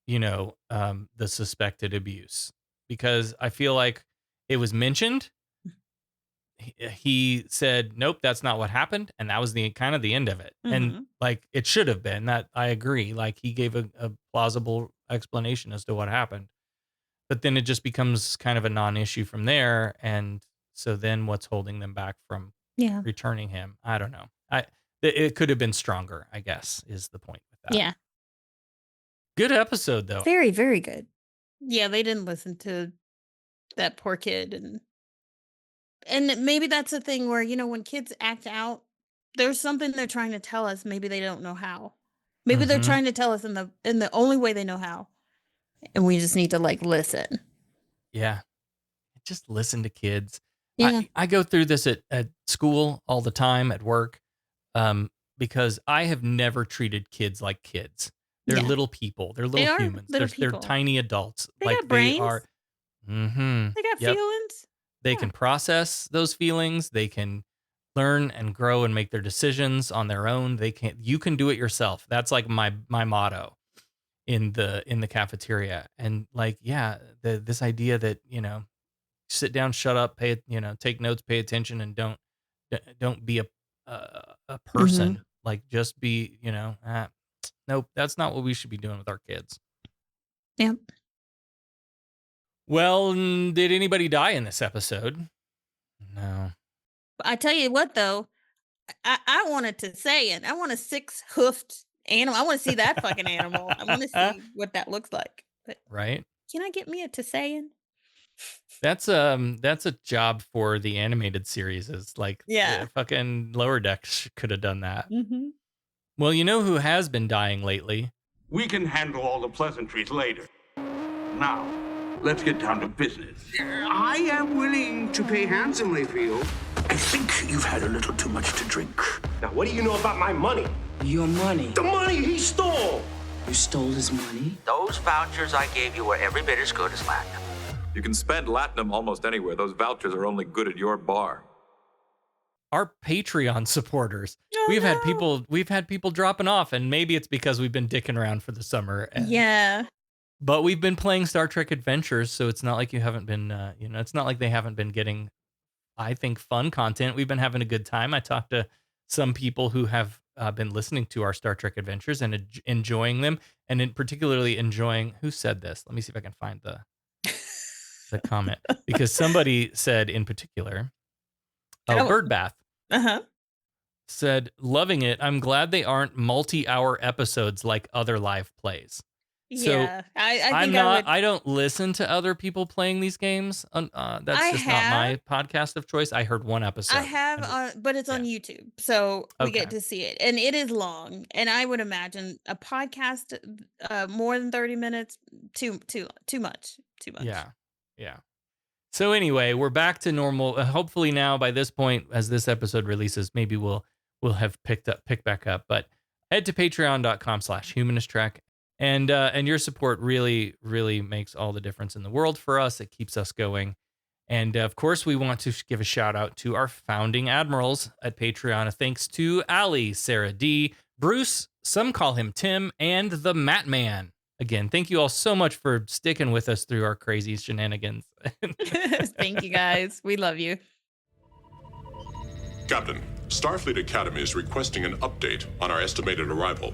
the suspected abuse. Because I feel like it was mentioned. He said, nope, that's not what happened. And that was the kind of the end of it. And Mhm. like it should have been that. I agree. Like he gave a plausible explanation as to what happened. But then it just becomes kind of a non-issue from there. And so then what's holding them back from Yeah. returning him? I don't know. It could have been stronger, I guess, is the point with that. Yeah. Good episode, though. Very, very good. Yeah, they didn't listen to that poor kid, and maybe that's a thing where, when kids act out, there's something they're trying to tell us, maybe they don't know how. Maybe they're Mhm. trying to tell us in the only way they know how, and we just need to listen. Yeah. Just listen to kids. Yeah. I go through this at school all the time, at work, because I have never treated kids like kids. They're Yeah. little people. They're They little are humans. little They're people. tiny adults. They like got brains. they are. Mm-hmm. They got Yep. feelings. They can process those feelings. They can learn and grow and make their decisions on their own. You can do it yourself. That's like my motto in the cafeteria. And this idea that, sit down, shut up, take notes, pay attention, and don't be a person. Just be, nope, that's not what we should be doing with our kids. Yep. Well, did anybody die in this episode? No. I tell you what, though, I wanted to say it. I want a 6-hoofed animal. I want to see that fucking animal. I want to see what that looks like. But Right? can I get me a Tissayan? That's a job for the animated series. Is Yeah. fucking Lower Decks could have done that. Mm-hmm. Well, you know who has been dying lately? We can handle all the pleasantries later. Now, let's get down to business. I am willing to pay handsomely for you. I think you've had a little too much to drink. Now, what do you know about my money? Your money? The money he stole! You stole his money? Those vouchers I gave you were every bit as good as Latinum. You can spend Latinum almost anywhere. Those vouchers are only good at your bar. Our Patreon supporters. We've had people dropping off, and maybe it's because we've been dicking around for the summer. Yeah. But we've been playing Star Trek Adventures, so it's not like you haven't been, it's not like they haven't been getting, I think, fun content. We've been having a good time. I talked to some people who have been listening to our Star Trek Adventures and enjoying them, and in particularly enjoying, who said this? Let me see if I can find the comment, because somebody said in particular, Birdbath said, loving it. I'm glad they aren't multi-hour episodes like other live plays. Yeah, So I don't listen to other people playing these games. That's not my podcast of choice. I heard one episode. I have, but it's on YouTube, so we get to see it, and it is long. And I would imagine a podcast, more than 30 minutes, too much. Yeah. So anyway, we're back to normal. Hopefully now, by this point, as this episode releases, maybe we'll have picked back up. But head to patreon.com/humanistrek. And your support really, really makes all the difference in the world for us. It keeps us going. And of course, we want to give a shout out to our founding admirals at Patreon. Thanks to Ali, Sarah D, Bruce, some call him Tim, and the Matt Man. Again, thank you all so much for sticking with us through our crazy shenanigans. Thank you, guys. We love you. Captain, Starfleet Academy is requesting an update on our estimated arrival.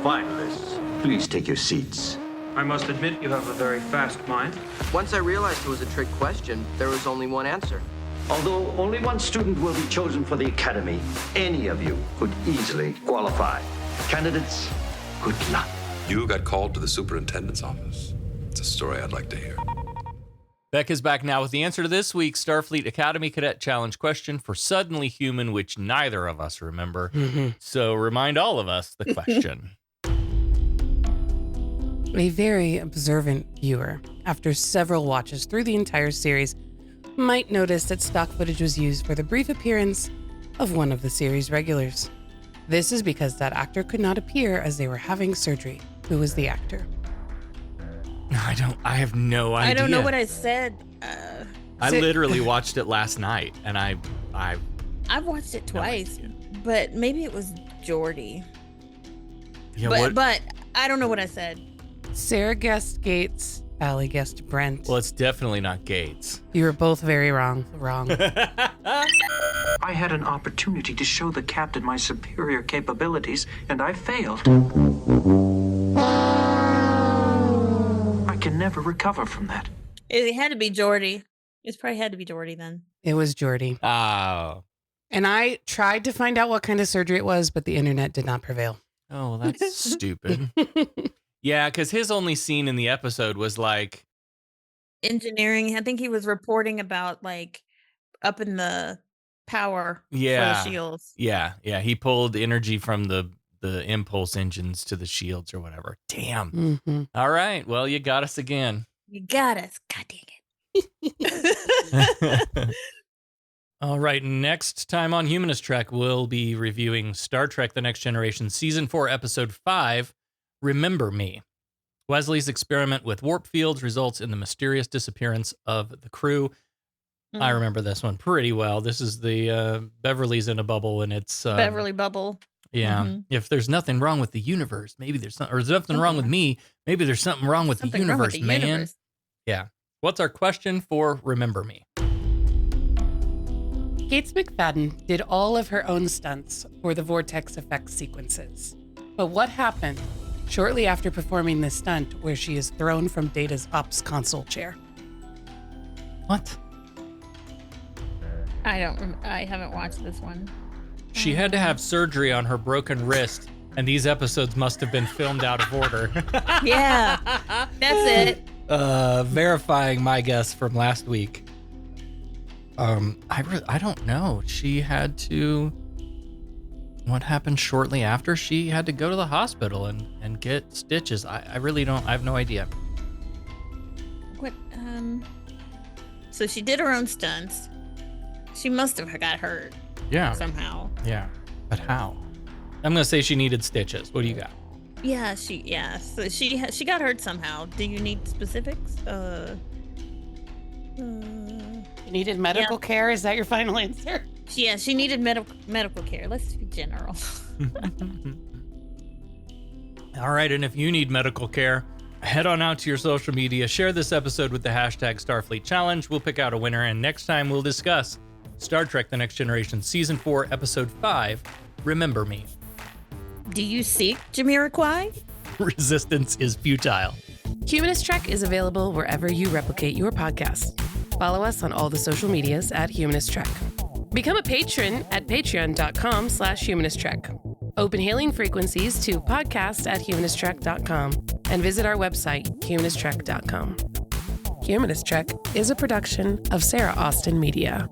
Finalists, please take your seats. I must admit you have a very fast mind. Once I realized it was a trick question, there was only one answer. Although only one student will be chosen for the Academy, any of you could easily qualify. Candidates, good luck. You got called to the superintendent's office. It's a story I'd like to hear. Beck is back now with the answer to this week's Starfleet Academy Cadet Challenge question for Suddenly Human, which neither of us remember. So remind all of us the question. A very observant viewer, after several watches through the entire series, might notice that stock footage was used for the brief appearance of one of the series regulars. This is because that actor could not appear as they were having surgery. Who was the actor? I have no idea. I don't know what I said. I literally watched it last night, and I've watched it twice, but maybe it was Geordi. Yeah, but I don't know what I said. Sarah guessed Gates. Allie guessed Brent. Well, it's definitely not Gates. You were both very wrong. I had an opportunity to show the captain my superior capabilities, and I failed. I can never recover from that. It had to be Geordi. It's probably had to be Geordi then. It was Geordi. Oh. And I tried to find out what kind of surgery it was, but the internet did not prevail. Oh, well, that's stupid. Yeah, because his only scene in the episode was like, Engineering. I think he was reporting about like up in the power for the yeah, shields. yeah. He pulled energy from the impulse engines to the shields or whatever. Damn. Mm-hmm. All right. Well, you got us again. You got us. God dang it. All right. Next time on Humanist Trek, we'll be reviewing Star Trek The Next Generation, Season 4, Episode 5, Remember Me. Wesley's experiment with warp fields results in the mysterious disappearance of the crew. I remember this one pretty well. This is the Beverly's in a bubble, and it's Beverly Bubble. yeah. Mhm. If there's nothing wrong with the universe, maybe there's something, or there's nothing wrong with me, maybe there's something wrong with the Something wrong with universe, the man. universe. Yeah. What's our question for Remember Me? Gates McFadden did all of her own stunts for the vortex effect sequences. But what happened shortly after performing this stunt where she is thrown from Data's ops console chair? What? I haven't watched this one. She had to have surgery on her broken wrist, and these episodes must have been filmed out of order. Yeah, that's it. Verifying my guess from last week. I don't know. She had to. What happened shortly after? She had to go to the hospital and get stitches. I really don't. I have no idea. What? So she did her own stunts. She must have got hurt. Yeah. Somehow. Yeah. But how? I'm gonna say she needed stitches. What do you got? Yeah. So she got hurt somehow. Do you need specifics? You needed medical care? Is that your final answer? Yeah, she needed medical care. Let's be general. All right, and if you need medical care, head on out to your social media, share this episode with the hashtag Starfleet Challenge. We'll pick out a winner, and next time we'll discuss Star Trek The Next Generation, Season 4, Episode 5, Remember Me. Do you seek Jamiroquai? Resistance is futile. Humanist Trek is available wherever you replicate your podcasts. Follow us on all the social medias at Humanist Trek. Become a patron at patreon.com/humanisttrek. Open hailing frequencies to podcast@humanisttrek.com and visit our website, humanisttrek.com. Humanist Trek is a production of Sarah Austin Media.